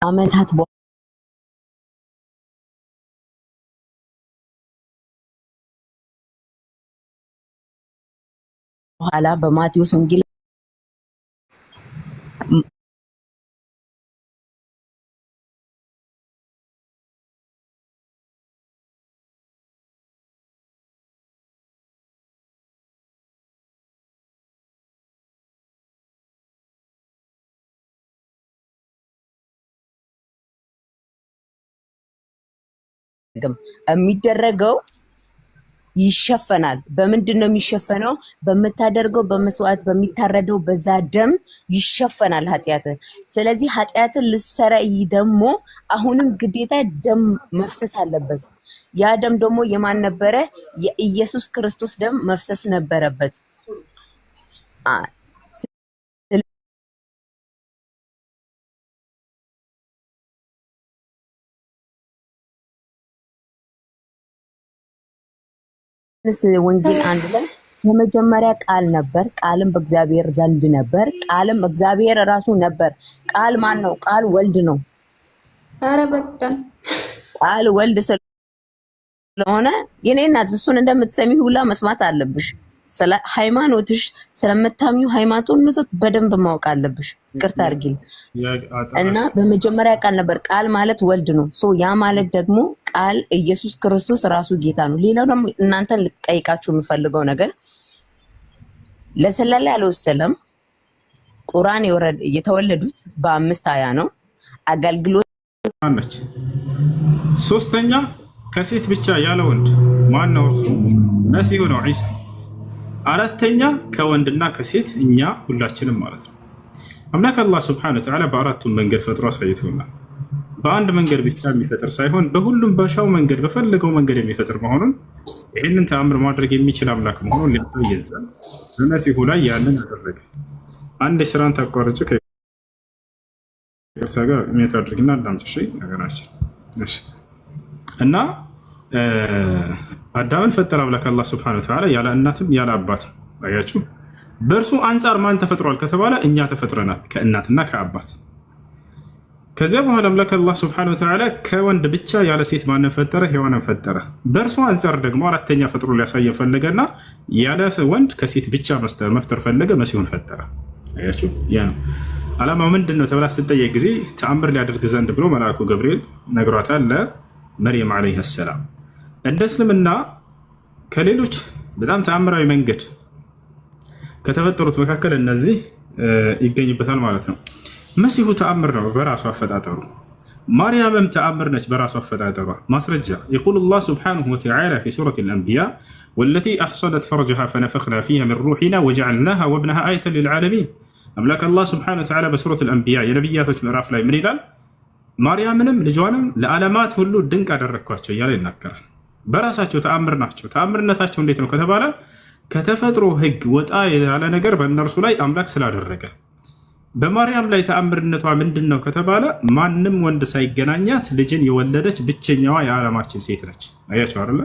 አመታት በኋላ በማቴዎስ ወንጌል የሚደረገው ይሸፈናል። በምንድን ነው የሚሸፈነው? በምታደርገው በመስዋዕት በሚታረደው በዛ ደም ይሸፈናል ኃጢአት። ስለዚህ ኃጢአትን ልሰረይ ደግሞ አሁንም ግዴታ ደም መፍሰስ አለበት። ያ ደም ደግሞ የማን ነበረ? የኢየሱስ ክርስቶስ ደም መፍሰስ ነበረበት። ወንጌል 1 ላይ የመጀመሪያ ቃል ነበር፣ ቃልም በእግዚአብሔር ዘንድ ነበር፣ ቃልም እግዚአብሔር ራሱ ነበር። ቃል ማን ነው? ቃል ወልድ ነው። ኧረ በቃ ቃል ወልድ ስለሆነ የኔ እናት እሱን እንደምትሰሚ ሁላ መስማት አለብሽ። ስለ ሃይማኖትሽ ስለምታምኙ ሃይማኖት በደንብ ማወቅ አለብሽ። ይቅርታ አድርጊልኝ እና በመጀመሪያ ቃል ነበር። ቃል ማለት ወልድ ነው። ያ ማለት ደግሞ ቃል ኢየሱስ ክርስቶስ ራሱ ጌታ ነው። ሌላው ደግሞ እናንተን ልጠይቃችሁ የምፈልገው ነገር ለሰለላሁ ዐለይሂ ወሰለም ቁርአን የተወለዱት በ5:20 ነው። አገልግሎት አለች። ሶስተኛ ከሴት ብቻ ያለ ወንድ ማን ነው? እርሱ መሲሁ ነው ዒሳ። አራተኛ ከወንድና ከሴት እኛ ሁላችንም ማለት ነው። አምላክ አላህ ሱብሓነሁ ወተዓላ በአራቱም መንገድ ፈጥሮ አሳይቶናል። በአንድ መንገድ ብቻ የሚፈጥር ሳይሆን በሁሉም በሻው መንገድ በፈለገው መንገድ የሚፈጥር መሆኑን ይህንን ተአምር ማድረግ የሚችል አምላክ መሆኑን ሊያሳየን በመሲሁ ላይ ያንን አደረገ። አንድ የስራን ታቋርጭ ከይቅርታ ጋር ሜት አድርግና አዳምጪ ነገራችን እና አዳምን ፈጠረ አምላክ አላህ ሱብሓነሁ ወተዓላ ያለ እናትም ያለ አባትም። አያችሁ፣ በእርሱ አንጻር ማን ተፈጥሯል ከተባለ እኛ ተፈጥረናል ከእናትና ከአባት። ከዚያ በኋላ አምላክ አላህ ሱብሓነሁ ወተዓላ ከወንድ ብቻ ያለ ሴት ማንን ፈጠረ? ሔዋንን ፈጠረ። በእርሱ አንጻር ደግሞ አራተኛ ፈጥሮ ሊያሳየ ፈለገና ያለ ወንድ ከሴት ብቻ መፍጠር ፈለገ፣ መሲሁን ፈጠረ። አያችሁ፣ ያ ነው ዓላማው። ምንድን ነው ተብላ ስትጠየቅ ጊዜ ተአምር ሊያደርግ ዘንድ ብሎ መልአኩ ገብርኤል ነግሯታል ለመርየም ዓለይሃ ሰላም። እንደ እስልምና ከሌሎች በጣም ተአምራዊ መንገድ ከተፈጠሩት መካከል እነዚህ ይገኙበታል ማለት ነው። መሲሁ ተአምር ነው በራሱ አፈጣጠሩ። ማርያምም ተአምር ነች በራሱ አፈጣጠሯ። ማስረጃ የቁል አላህ ሱብሓነሁ ወተዓላ ፊ ሱረት አልአንቢያ ወለቲ አሕሰነት ፈርጀሃ ፈነፈኽና ፊሃ ሚን ሩሒና ወጀዐልናሃ ወብነሃ አየተን ሊልዓለሚን። አምላክ አላህ ሱብሓነሁ ወተዓላ በሱረት አልአንቢያ የነቢያቶች ምዕራፍ ላይ ምን ይላል? ማርያምንም ልጇንም ለዓለማት ሁሉ ድንቅ አደረግኳቸው እያለ ይናገራል። በራሳቸው ተአምር ናቸው። ተአምርነታቸው እንዴት ነው ከተባለ ከተፈጥሮ ሕግ ወጣ ያለ ነገር በእነርሱ ላይ አምላክ ስላደረገ። በማርያም ላይ ተአምርነቷ ምንድን ነው ከተባለ ማንም ወንድ ሳይገናኛት ልጅን የወለደች ብቸኛዋ የዓለማችን ሴት ነች። አያቸው አይደለ?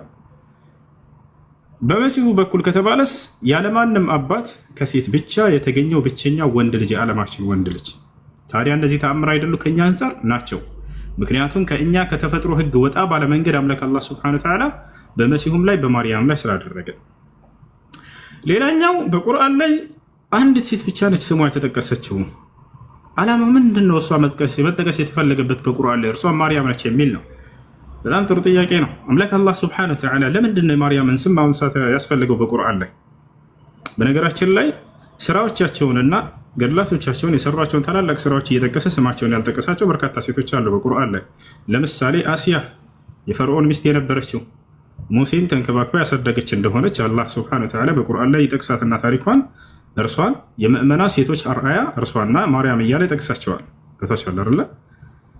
በመሲሁ በኩል ከተባለስ ያለማንም አባት ከሴት ብቻ የተገኘው ብቸኛው ወንድ ልጅ የዓለማችን ወንድ ልጅ። ታዲያ እነዚህ ተአምር አይደሉ? ከኛ አንጻር ናቸው። ምክንያቱም ከእኛ ከተፈጥሮ ሕግ ወጣ ባለመንገድ አምላክ አላህ ሱብሓነሁ ወተዓላ በመሲሁም ላይ በማርያም ላይ ስላደረገ። ሌላኛው በቁርአን ላይ አንዲት ሴት ብቻ ነች ስሟ የተጠቀሰችው። ዓላማው ምንድን ነው? እሷ መጠቀስ የተፈለገበት በቁርአን ላይ እርሷ ማርያም ነች የሚል ነው። በጣም ጥሩ ጥያቄ ነው። አምላክ አላህ ሱብሓነሁ ወተዓላ ለምንድን ነው የማርያምን ስም ማንሳት ያስፈለገው በቁርአን ላይ? በነገራችን ላይ ስራዎቻቸውንና ገድላቶቻቸውን የሰሯቸውን ታላላቅ ስራዎች እየጠቀሰ ስማቸውን ያልጠቀሳቸው በርካታ ሴቶች አሉ በቁርአን ላይ። ለምሳሌ አሲያ የፈርዖን ሚስት የነበረችው ሙሴን ተንከባክባ ያሳደገች እንደሆነች አላህ ሱብሓነሁ ወተዓላ በቁርአን ላይ ይጠቅሳትና ታሪኳን እርሷን የምእመና ሴቶች አርአያ እርሷና ማርያም እያለ ይጠቅሳቸዋል። ገብቷችኋል አይደለ?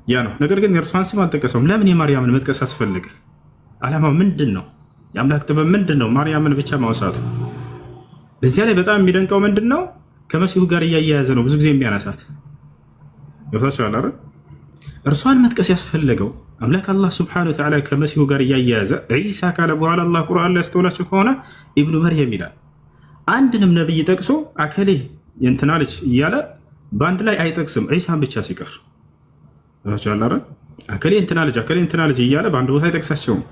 ያ ነው። ነገር ግን የእርሷን ስም አልጠቀሰውም። ለምን የማርያምን መጥቀስ አስፈልገ? ዓላማው ምንድን ነው? የአምላክ ጥበብ ምንድን ነው? ማርያምን ብቻ ማውሳቱ። እዚያ ላይ በጣም የሚደንቀው ምንድን ነው? ከመሲሁ ጋር እያያያዘ ነው ብዙ ጊዜ የሚያነሳት። ገብቷችኋል አይደል? እርሷን መጥቀስ ያስፈለገው አምላክ አላህ ሱብሓነሁ ወተዓላ ከመሲሁ ጋር እያያያዘ ዒሳ ካለ በኋላ አላህ ቁርአን ላይ ያስተውላችሁ ከሆነ ኢብኑ መርየም ይላል። አንድንም ነብይ ጠቅሶ አከሌ የእንትና ልጅ እያለ በአንድ ላይ አይጠቅስም፣ ዒሳን ብቻ ሲቀር። አከሌ እንትና ልጅ አከሌ እንትና ልጅ እያለ በአንድ ቦታ አይጠቅሳቸውም።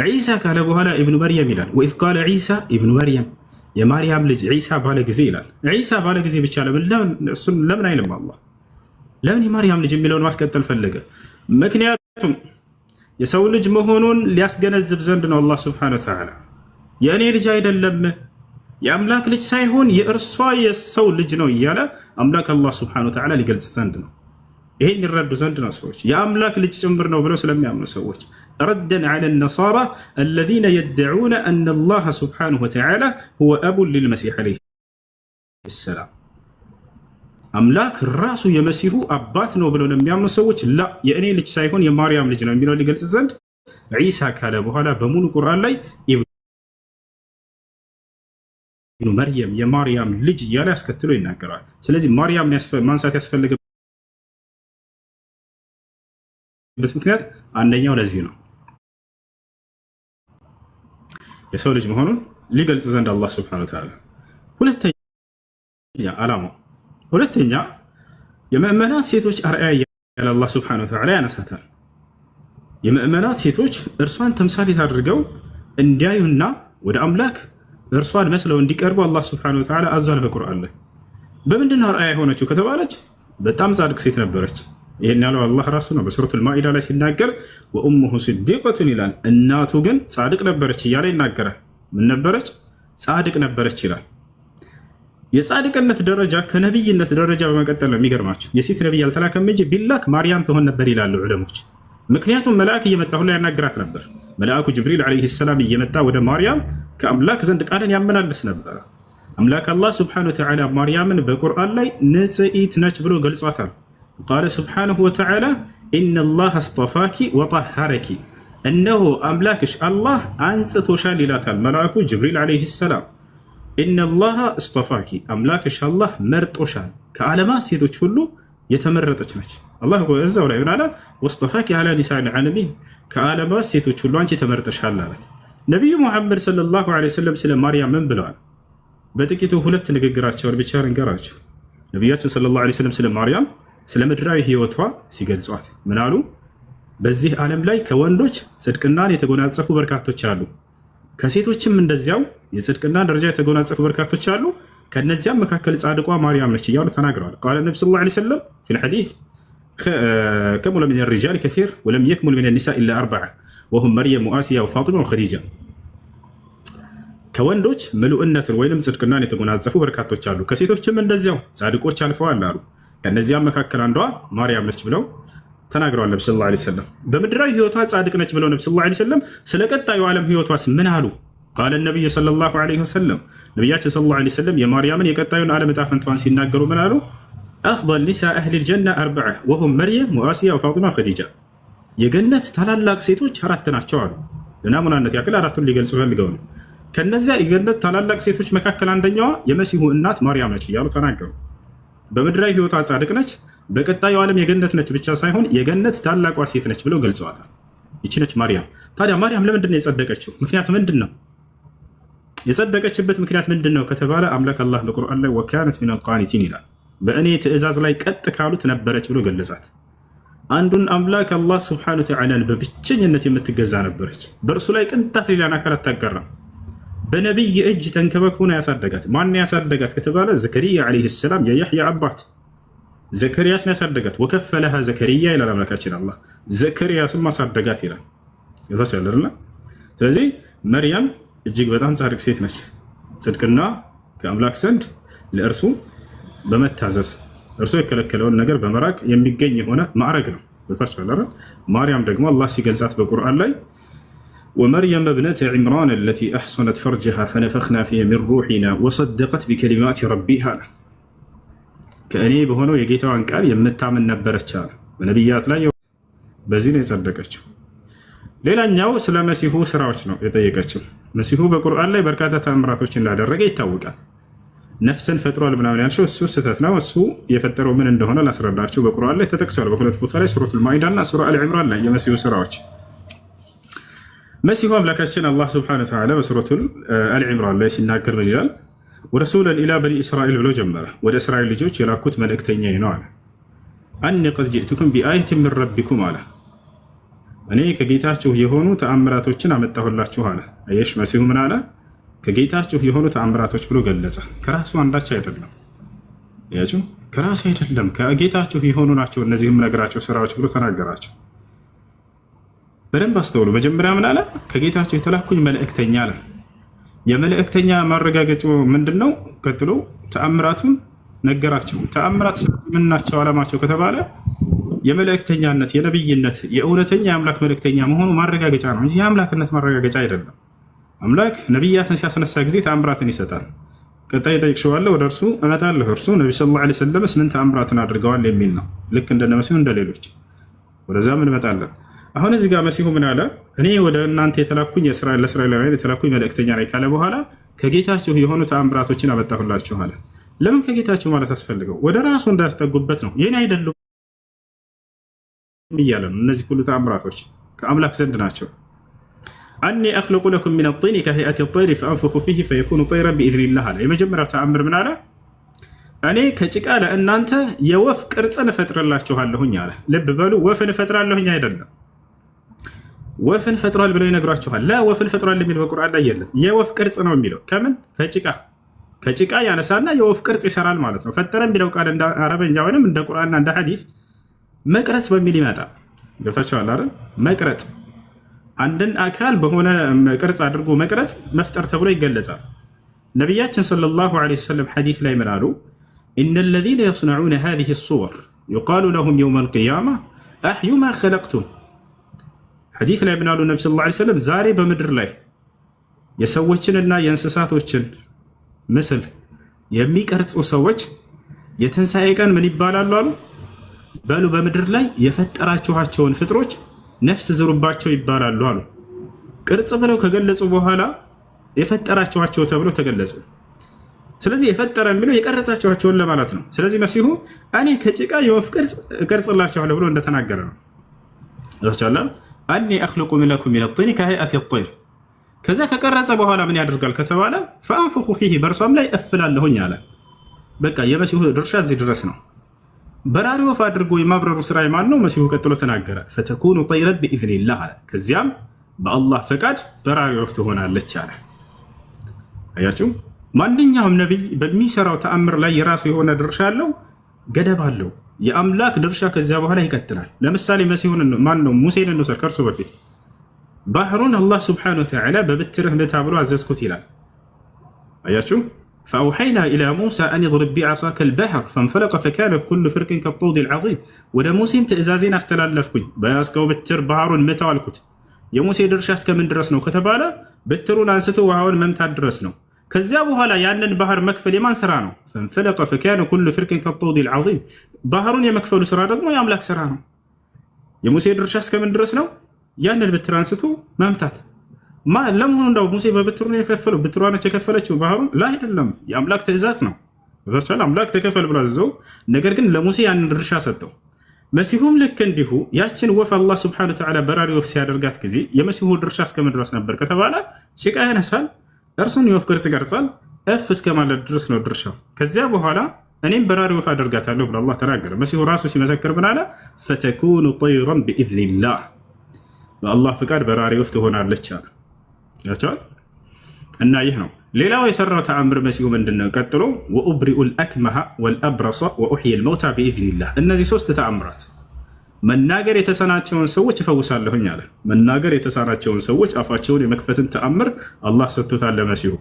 ዒሳ ካለ በኋላ ኢብኑ መርየም ይላል። ወኢዝ ቃለ ዒሳ ኢብኑ መርየም፣ የማርያም ልጅ ዒሳ ባለ ጊዜ ይላል። ዒሳ ባለ ጊዜ ብቻ እሱን ለምን አይልም አላህ? ለምን የማርያም ልጅ የሚለውን ማስቀጠል ፈለገ? ምክንያቱም የሰው ልጅ መሆኑን ሊያስገነዝብ ዘንድ ነው። አላህ ሱብሓነሁ ወተዓላ የእኔ ልጅ አይደለም የአምላክ ልጅ ሳይሆን የእርሷ የሰው ልጅ ነው እያለ አምላክ አላህ ሱብሓነሁ ወተዓላ ሊገልጽ ዘንድ ነው። ይሄን ይረዱ ዘንድ ነው ሰዎች የአምላክ ልጅ ጭምር ነው ብለው ስለሚያምኑ ሰዎች ረደን ዐለ ነሳራ አለዚነ የድዑነ አነ አላህ ሱብሓነሁ ወተዓላ ሁወ አቡን ሊልመሲሕ ዐለይሂ ሰላም አምላክ ራሱ የመሲሁ አባት ነው ብለው ለሚያምኑ ሰዎች ላ የእኔ ልጅ ሳይሆን የማርያም ልጅ ነው የሚለው ሊገልጽ ዘንድ ዒሳ ካለ በኋላ በሙሉ ቁርአን ላይ ኢብኑ መርየም የማርያም ልጅ እያለ ያስከትሎ ይናገራል። ስለዚህ ማርያም ማንሳት ያስፈለገበት ምክንያት አንደኛው ለዚህ ነው፣ የሰው ልጅ መሆኑን ሊገልጽ ዘንድ አላህ ሱብሓነሁ ወተዓላ። ሁለተኛ ዓላማው ሁለተኛ የምእመናት ሴቶች አርአያ ያለ አላህ ሱብሓነሁ ወተዓላ ያነሳታል። የምእመናት ሴቶች እርሷን ተምሳሌት አድርገው እንዲያዩና ወደ አምላክ እርሷን መስለው እንዲቀርቡ አላህ ሱብሓነሁ ወተዓላ አዟል በቁርአን ላይ። በምንድን ነው አርአያ የሆነችው ከተባለች በጣም ጻድቅ ሴት ነበረች። ይሄን ያለው አላህ ራሱ ነው በሱረቱል ማኢዳ ላይ ሲናገር ወኡሙሁ ሲዲቀቱን ይላል። እናቱ ግን ጻድቅ ነበረች እያለ ይናገራል። ምን ነበረች? ጻድቅ ነበረች ይላል። የጻድቅነት ደረጃ ከነብይነት ደረጃ በመቀጠል ነው። የሚገርማቸው የሴት ነብይ አልተላከም እንጂ ቢላክ ማርያም ትሆን ነበር ይላሉ ዑለሞች። ምክንያቱም መልአክ እየመጣ ሁላ ያናግራት ነበር። መልአኩ ጅብሪል ዓለይሂ ሰላም እየመጣ ወደ ማርያም ከአምላክ ዘንድ ቃልን ያመላልስ ነበር። አምላክ አላህ ሱብሓነሁ ወተዓላ ማርያምን በቁርአን ላይ ንጽኢት ነች ብሎ ገልጿታል። ቃለ ሱብሓነሁ ወተዓላ ኢነላህ አስጠፋኪ ወጠሃረኪ፣ እነሆ አምላክሽ አላህ አንጽቶሻል ይላታል መልአኩ ጅብሪል ዓለይሂ ሰላም። ኢነላህ አስጠፋኪ፣ አምላክሽ አላህ መርጦሻል፣ ከዓለማት ሴቶች ሁሉ የተመረጠች ነች። አላህ እዛው ላይ ምናለ ወስጠፋኪ አላ ኒሳኢል ዓለሚን፣ ከዓለማት ሴቶች ሁሉ አንቺ ተመርጠሻል አላት። ነቢዩ ሙሐመድ ሰለላሁ ዐለይሂ ወሰለም ስለ ማርያም ምን ብለዋል? በጥቂቱ ሁለት ንግግራቸውን ብቻ ልንገራችሁ። ነቢያችን ሰለላሁ ዐለይሂ ወሰለም ስለ ማርያም ስለ ምድራዊ ህይወቷ ሲገልጿት ምን አሉ? በዚህ ዓለም ላይ ከወንዶች ጽድቅናን የተጎናጸፉ በርካቶች አሉ፣ ከሴቶችም እንደዚያው የጽድቅና ደረጃ የተጎናጸፉ በርካቶች አሉ፣ ከነዚያም መካከል ጻድቋ ማርያም ነች እያሉ ተናግረዋል። ቃለ ነቢ ሰለላሁ ዐለይሂ ወሰለም ፊል ሐዲስ ከሙለ ሚነ ሪጃል ከሲር ወለም የክሙል ሚነ ኒሳ ኢላ አርበዐ ወሁም መርየም ወአሲያ ወፋጢማ ወኸዲጃ። ከወንዶች ምሉእነትን ወይንም ጽድቅናን የተጎናጸፉ በርካቶች አሉ፣ ከሴቶችም እንደዚያው ጻድቆች አልፈዋል አሉ፣ ከነዚያም መካከል አንዷ ማርያም ነች ብለው ተናግረዋል ነቢ ሰለላሁ ዐለይሂ ወሰለም። በምድራዊ ህይወቷ ጻድቅ ነች ብለው ነቢ ሰለላሁ ዐለይሂ ወሰለም ስለ ቀጣዩ ዓለም ህይወቷስ ምን አሉ? ቃለ ነቢዩ ሰለላሁ ዐለይሂ ወሰለም ነቢያችን ሰለላሁ ዐለይሂ ወሰለም የማርያምን የቀጣዩን ዓለም ዕጣ ፈንታዋን ሲናገሩ ምን አሉ? አፍደል ኒሳ አህሊል ጀና አርበዐ ወሁም መርየም ወአሲያ ወፋጢማ ወኸዲጃ፣ የገነት ታላላቅ ሴቶች አራት ናቸው አሉ። ለናሙናነት ያክል አራቱን ሊገልጹ ፈልገው ነው። ከነዚያ የገነት ታላላቅ ሴቶች መካከል አንደኛዋ የመሲሁ እናት ማርያም ነች እያሉ ተናገሩ። በምድራዊ ህይወቷ ጻድቅ ነች፣ በቀጣዩ ዓለም የገነት ነች ብቻ ሳይሆን የገነት ታላቋ ሴት ነች ብለው ገልጸዋታል። ይቺ ነች ማርያም። ታዲያ ማርያም ለምንድን ነው የጸደቀችው? ምክንያቱ ምንድን ነው? የጸደቀችበት ምክንያት ምንድን ነው ከተባለ አምላክ አላህ በቁርአን ላይ ወካነት ሚነል ቃኒቲን ይላል። በእኔ ትእዛዝ ላይ ቀጥ ካሉት ነበረች ብሎ ገለጻት። አንዱን አምላክ አላህ ሱብሓነሁ ወተዓላን በብቸኝነት የምትገዛ ነበረች። በእርሱ ላይ ቅንጣት ሌላን አካል አታጋራም። በነቢይ እጅ ተንከባክቦ ነው ያሳደጋት። ማን ያሳደጋት ከተባለ ዘከሪያ ዓለይሂ ሰላም የያሕያ አባት ዘከርያስን ያሳደጋት። ወከፈለሃ ዘከሪያ ይላል አምላካችን አላህ፣ ዘከርያስን ማሳደጋት ይላል። ይታቻለና ስለዚህ መርያም እጅግ በጣም ጻድቅ ሴት ነች። ጽድቅና ከአምላክ ዘንድ ለእርሱ በመታዘዝ እርሱ የከለከለውን ነገር በመራቅ የሚገኝ የሆነ ማዕረግ ነው። ይታቻለና ማርያም ደግሞ አላህ ሲገልጻት በቁርአን ላይ ወመርየም እብነተ ዒምራን አለቲ አሕሰነት ፈርጀሃ ፈነፈኽና ፊሂ ሚን ሩሒና ወሰደቀት ቢከሊማቲ ረቢሃ፣ ከእኔ በሆነው የጌታዋን ቃል የምታምን ነበረች አለ። በነቢያት ላይ በዚህ ነው የጸደቀችው። ሌላኛው ስለ መሲሁ ስራዎች ነው የጠየቀችው። መሲሁ በቁርአን ላይ በርካታ ተአምራቶችን እንዳደረገ ይታወቃል። ነፍስን ፈጥሯል ምናምን ያልሽው እሱ ስህተት ነው። እሱ የፈጠረው ምን እንደሆነ ላስረዳቸው። በቁርአን ላይ ተጠቅሷል በሁለት ቦታ ላይ ሱረቱል ማኢዳ እና ሱራ አልዕምራን ላይ የመሲሁ ስራዎች። መሲሁ አምላካችን አላህ ሱብሓነሁ ወተዓላ በሱረቱል አልዕምራን ላይ ሲናገር ምን ይላል? ወረሱለን ኢላ በኒ እስራኤል ብሎ ጀመረ። ወደ እስራኤል ልጆች የላኩት መልእክተኛዬ ነው አለ። አኒ ቀድ ጅእቱኩም ቢአየትን ሚን ረቢኩም አለ፣ እኔ ከጌታችሁ የሆኑ ተአምራቶችን አመጣሁላችሁ አለ። አየሽ መሲሁ ምን አለ? ከጌታችሁ የሆኑ ተአምራቶች ብሎ ገለጸ። ከራሱ አንዳች አይደለም። ያችሁ ከራሱ አይደለም፣ ከጌታችሁ የሆኑ ናቸው እነዚህም ነገራቸው ስራዎች ብሎ ተናገራቸው። በደንብ አስተውሉ። መጀመሪያ ምን አለ? ከጌታችሁ የተላኩኝ መልእክተኛ አለ። የመልእክተኛ ማረጋገጫው ምንድን ነው? ቀጥሎ ተአምራቱን ነገራቸው። ተአምራት ምን ናቸው ዓላማቸው ከተባለ የመልእክተኛነት፣ የነብይነት፣ የእውነተኛ የአምላክ መልእክተኛ መሆኑ ማረጋገጫ ነው እንጂ የአምላክነት ማረጋገጫ አይደለም። አምላክ ነቢያትን ሲያስነሳ ጊዜ ተአምራትን ይሰጣል። ቀጣይ ጠይቅሽዋለሁ፣ ወደ እርሱ እመጣለሁ። እርሱ ነቢ ሰለላሁ ዐለይሂ ወሰለም ምን ተአምራትን አድርገዋል የሚል ነው። ልክ እንደነ መሲሁ እንደሌሎች ወደዛም እንመጣለን። አሁን እዚህ ጋር መሲሁ ምን አለ? እኔ ወደ እናንተ የተላኩኝ ለእስራኤላውያን የተላኩኝ መልእክተኛ ነኝ ካለ በኋላ ከጌታችሁ የሆኑ ተአምራቶችን አመጣሁላችሁ አለ። ለምን ከጌታችሁ ማለት አስፈልገው? ወደ ራሱ እንዳያስጠጉበት ነው። ይህን አይደሉም እያለ ነው። እነዚህ ሁሉ ተአምራቶች ከአምላክ ዘንድ ናቸው። አኒ አኽሉቁ ለኩም ሚነ ጢኒ ከሀይአቲ ጠይሪ ፈአንፉኹ ፊሂ ፈየኩኑ ጠይረን ቢኢዝኒላህ አለ። የመጀመሪያው ተአምር ምን አለ? እኔ ከጭቃ ለእናንተ የወፍ ቅርጽን እፈጥርላችኋለሁኝ አለ። ልብ በሉ፣ ወፍን እፈጥራለሁኝ አይደለም። ወፍን ፈጥሯል ብለው ይነግሯችኋል። ላ ወፍን ፈጥሯል የሚል በቁርአን ላይ የለም። የወፍ ቅርጽ ነው የሚለው። ከምን ከጭቃ ያነሳና የወፍ ቅርጽ ይሰራል ማለት ነው። ፈጠረ የሚለው ቃል እንደ አረበኛ ወይም እንደ ቁርአንና እንደ ሐዲስ መቅረጽ በሚል ይመጣል። ገብታችኋል አይደል? መቅረጽ አንድን አካል በሆነ ቅርጽ አድርጎ መቅረጽ መፍጠር ተብሎ ይገለጻል። ነቢያችን ሰለላሁ ዐለይሂ ወሰለም ሐዲስ ላይ ምን አሉ? ኢነ ለዚነ የስነዑነ ሃዚሂ ሱወር ዩቃሉ ለሁም የውመል ቂያማ አሕዩ ማ ኸለቅቱም። ሐዲስ ላይ ምን አሉ? ነቢ ሰለላሁ ዐለይሂ ወሰለም ዛሬ በምድር ላይ የሰዎችንና የእንስሳቶችን ምስል የሚቀርጹ ሰዎች የትንሣኤ ቀን ምን ይባላሉ አሉ? በሉ በምድር ላይ የፈጠራችኋቸውን ፍጥሮች ነፍስ ዝሩባቸው ይባላሉ አሉ። ቅርጽ ብለው ከገለጹ በኋላ የፈጠራችኋቸው ተብሎ ተገለጹ። ስለዚህ የፈጠረ የሚለው የቀረጻችኋቸውን ለማለት ነው። ስለዚህ መሲሁ እኔ ከጭቃ የወፍ ቅርጽ እቀርጽላችኋለሁ ብሎ እንደተናገረ ነው። ይቻላል አኒ አኽሉቁ ለኩም ሚነ ጢኒ ከሀይአቲ ጠይር። ከዛ ከቀረጸ በኋላ ምን ያደርጋል ከተባለ ፈአንፉኹ ፊህ በእርሷም ላይ እፍላለሁኝ አለ። በቃ የመሲሁ ድርሻ እዚህ ድረስ ነው። በራሪ ወፍ አድርጎ የማብረሩ ስራ የማን ነው? መሲሁ ቀጥሎ ተናገረ። ፈተኩኑ ጠይረን ቢኢዝኒላህ አለ። ከዚያም በአላህ ፈቃድ በራሪ ወፍ ትሆናለች አለ። አያችሁ፣ ማንኛውም ነቢይ በሚሰራው ተአምር ላይ የራሱ የሆነ ድርሻ አለው፣ ገደብ አለው። የአምላክ ድርሻ ከዚያ በኋላ ይቀጥላል። ለምሳሌ መሲሁን ማን ነው? ሙሴን እንውሰድ። ከእርሱ በፊት ባህሩን አላህ ስብሓነሁ ወተዓላ በብትርህ ምታ ብሎ አዘዝኩት ይላል። አያችሁ ፈአውሐይና ኢላ ሙሳ አን ድሪብ ቢዐሳከ ልበሕር ፈንፈለቀ ፈካነ ኩሉ ፍርቅን ከጠውድ ልዓዚም። ወደ ሙሴም ትእዛዜን አስተላለፍኩኝ፣ በያዝከው ብትር ባህሩን ምታው አልኩት። የሙሴ ድርሻ እስከምን ድረስ ነው ከተባለ ብትሩን አንስቶ ውሃውን መምታት ድረስ ነው። ከዚያ በኋላ ያንን ባህር መክፈል የማን ስራ ነው? ፈንፈለቀ ፈካነ ኩሉ ፍርቅን ከጠውድ ልዓዚም። ባህሩን የመክፈሉ ስራ ደግሞ የአምላክ ስራ ነው። የሙሴ ድርሻ እስከምን ድረስ ነው? ያንን ብትር አንስቶ መምታት። ለመሆኑ እንዳው ሙሴ በብትሩ ነው የከፈለው? ብትሯ ነች የከፈለችው ባህሩን? ላ አይደለም፣ የአምላክ ትእዛዝ ነው። ቨርቹዋል አምላክ ተከፈል ብሎ አዘዘው። ነገር ግን ለሙሴ ያንን ድርሻ ሰጠው። መሲሁም ልክ እንዲሁ ያችን ወፍ አላህ ስብሐነሁ ወተዓላ በራሪ ወፍ ሲያደርጋት ጊዜ የመሲሁ ድርሻ እስከምን ድረስ ነበር ከተባለ ጭቃ ያነሳል፣ እርሱን የወፍ ቅርጽ ይቀርጻል፣ እፍ እስከ ማለት ድረስ ነው ድርሻው። ከዚያ በኋላ እኔም በራሪ ወፍ አደርጋታለሁ ብሎ አላህ ተናገረ። መሲሁ ራሱ ሲመሰክር ምን አለ? ፈተኩኑ ጠይረን ቢኢዝኒላህ፣ በአላህ ፍቃድ በራሪ ወፍ ትሆናለች አለ። ያቻል እና ይህ ነው። ሌላው የሰራው ተአምር መሲሁ ምንድነው? ቀጥሎ ወኡብሪኡ ልአክመሀ ወልአብረሰ ወኡሕይ ልመውታ ቢኢዝኒላህ። እነዚህ ሶስት ተአምራት መናገር የተሳናቸውን ሰዎች እፈውሳለሁኝ አለ። መናገር የተሳናቸውን ሰዎች አፋቸውን የመክፈትን ተአምር አላህ ሰጥቶታል ለመሲሁ።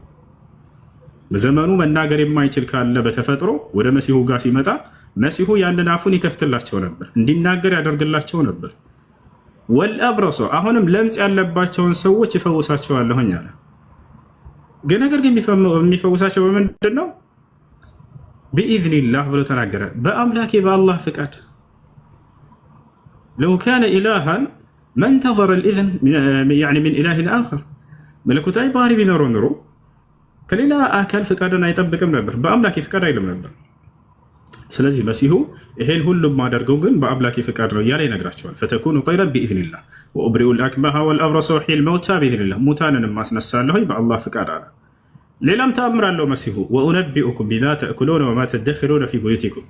በዘመኑ መናገር የማይችል ካለ በተፈጥሮ ወደ መሲሁ ጋር ሲመጣ መሲሁ ያንን አፉን ይከፍትላቸው ነበር፣ እንዲናገር ያደርግላቸው ነበር። ወልአብረሰ አሁንም ለምጽ ያለባቸውን ሰዎች ይፈውሳቸዋለሁኝ አለ። ግን ነገር ግን የሚፈውሳቸው በምንድን ነው? ቢኢዝኒላህ ብሎ ተናገረ። በአምላኬ በአላህ ፍቃድ። ለው ካነ ኢላሃን መንተዘረ ልኢዝን ሚን ኢላሂን አኸር። መለኮታዊ ባህሪ ቢኖረው ኑሮ ከሌላ አካል ፍቃድን አይጠብቅም ነበር፣ በአምላኬ ፍቃድ አይልም ነበር። ስለዚህ መሲሁ ይሄን ሁሉም ማደርገው ግን በአምላኬ ፍቃድ ነው እያለ ይነግራቸዋል። ፈተኩኑ ጠይረን ቢኢዝኒላህ ወኡብሪኡ ልአክመሀ ወልአብረሰ ወኡሕይል መውታ ቢኢዝኒላህ፣ ሙታንንም ማስነሳለሁኝ በአላህ ፍቃድ አለ። ሌላም ተአምር አለው መሲሁ። ወኡነቢኡኩም ቢማ ተእኩሉነ ወማ ተደኽሩነ ፊ ቡዩቲኩም፣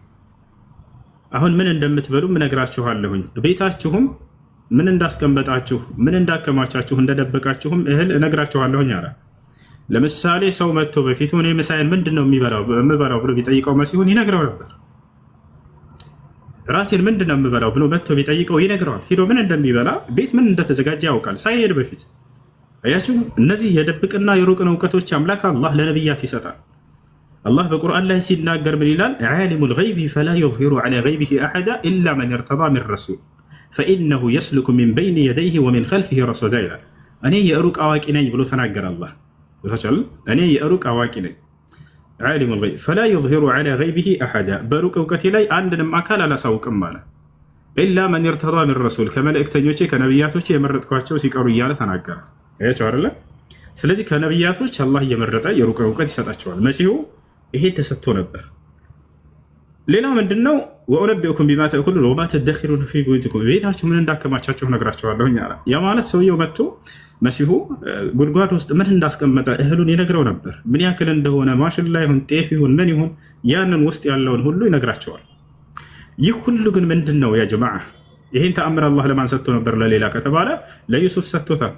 አሁን ምን እንደምትበሉም እነግራችኋለሁኝ፣ ቤታችሁም ምን እንዳስቀመጣችሁ፣ ምን እንዳከማቻችሁ፣ እንደደበቃችሁም እህል እነግራችኋለሁኝ አለ። ለምሳሌ ሰው መጥቶ በፊቱ እኔ ምሳዬን ምንድን ነው የምበላው ብሎ ቢጠይቀው መሲሁን ይነግረው ነበር። ራቴን ምንድን ነው የምበላው ብሎ መጥቶ ቢጠይቀው ይነግረዋል። ሂዶ ምን እንደሚበላ ቤት ምን እንደተዘጋጀ ያውቃል ሳይሄድ በፊት። አያችሁ፣ እነዚህ የደብቅና የሩቅን እውቀቶች አምላክ አላህ ለነቢያት ይሰጣል። አላህ በቁርአን ላይ ሲናገር ምን ይላል? ዓሊሙል ገይቢ ፈላ ዩዝሂሩ ዐላ ገይቢሂ አሐዳ ኢላ መን ኢርተዳ ሚን ረሱል ፈኢነሁ የስሉኩ ሚን በይኒ የደይሂ ወሚን ኸልፊሂ ረሰዳ ይላል። እኔ የሩቅ አዋቂ ነኝ ብሎ ተናገር አላህ። እኔ የሩቅ አዋቂ ነኝ። ዓሊሙል ገይብ ፈላ ዩዝሂሩ ዐላ ገይቢሂ አሐዳ፣ በሩቅ እውቀቴ ላይ አንድንም አካል አላሳውቅም አለ። ኢላ መን ኢርተዳ ሚን ረሱል፣ ከመልእክተኞቼ ከነቢያቶቼ የመረጥኳቸው ሲቀሩ እያለ ተናገረ። ያቸው አይደለ? ስለዚህ ከነቢያቶች አላህ እየመረጠ የሩቅ እውቀት ይሰጣቸዋል። መሲሁ ይሄን ተሰጥቶ ነበር። ሌላው ምንድነው? ወኡነቢኡኩም ቢማ ተእኩሉነ ወማ ተደኽሩነ ፊ ቡዩቲኩም፣ ቤታችሁ ምን እንዳከማቻችሁ ነግራቸዋለሁኝ አለ። ያ ማለት ሰውየው መጥቶ መሲሁ ጉድጓድ ውስጥ ምን እንዳስቀመጠ እህሉን ይነግረው ነበር። ምን ያክል እንደሆነ ማሽላ ይሁን ጤፍ ይሁን ምን ይሁን ያንን ውስጥ ያለውን ሁሉ ይነግራቸዋል። ይህ ሁሉ ግን ምንድን ነው ያ ጀማዓ? ይህን ተአምር አላህ ለማን ሰጥቶ ነበር? ለሌላ ከተባለ ለዩሱፍ ሰጥቶታል።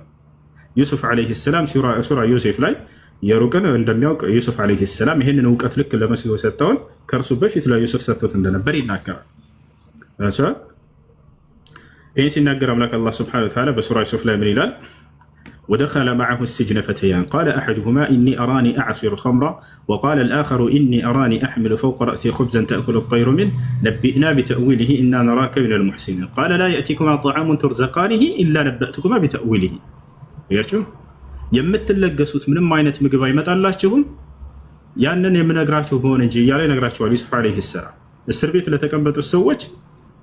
ዩሱፍ ዓለይሂ ሰላም ሱራ ዮሴፍ ላይ የሩቅን እንደሚያውቅ ዩሱፍ ዓለይሂ ሰላም ይህንን እውቀት ልክ ለመሲሁ ሰጠውን ከእርሱ በፊት ለዩሱፍ ሰጥቶት እንደነበር ይናገራል። ይህን ሲናገር አምላክ አላህ ስብሐነሁ ወተዓላ በሱራ ዩሱፍ ላይ ምን ይላል? ودخل معه السجن فتيان قال أحدهما إني أراني أعصر خمرا وقال الآخر إني أراني أحمل فوق رأسي خبزا تأكل الطير منه نبئنا بتأويله إنا نراك من المحسنين قال لا يأتيكما طعام ترزقانه إلا نبأتكما بتأويله. ያችሁ የምትለገሱት ምንም አይነት ምግብ አይመጣላችሁም ያንን የምነግራችሁ በሆነ እንጂ እያለ ይነግራቸዋል። ዩሱፍ ዓለይሂ ሰላም እስር ቤት ለተቀመጡት ሰዎች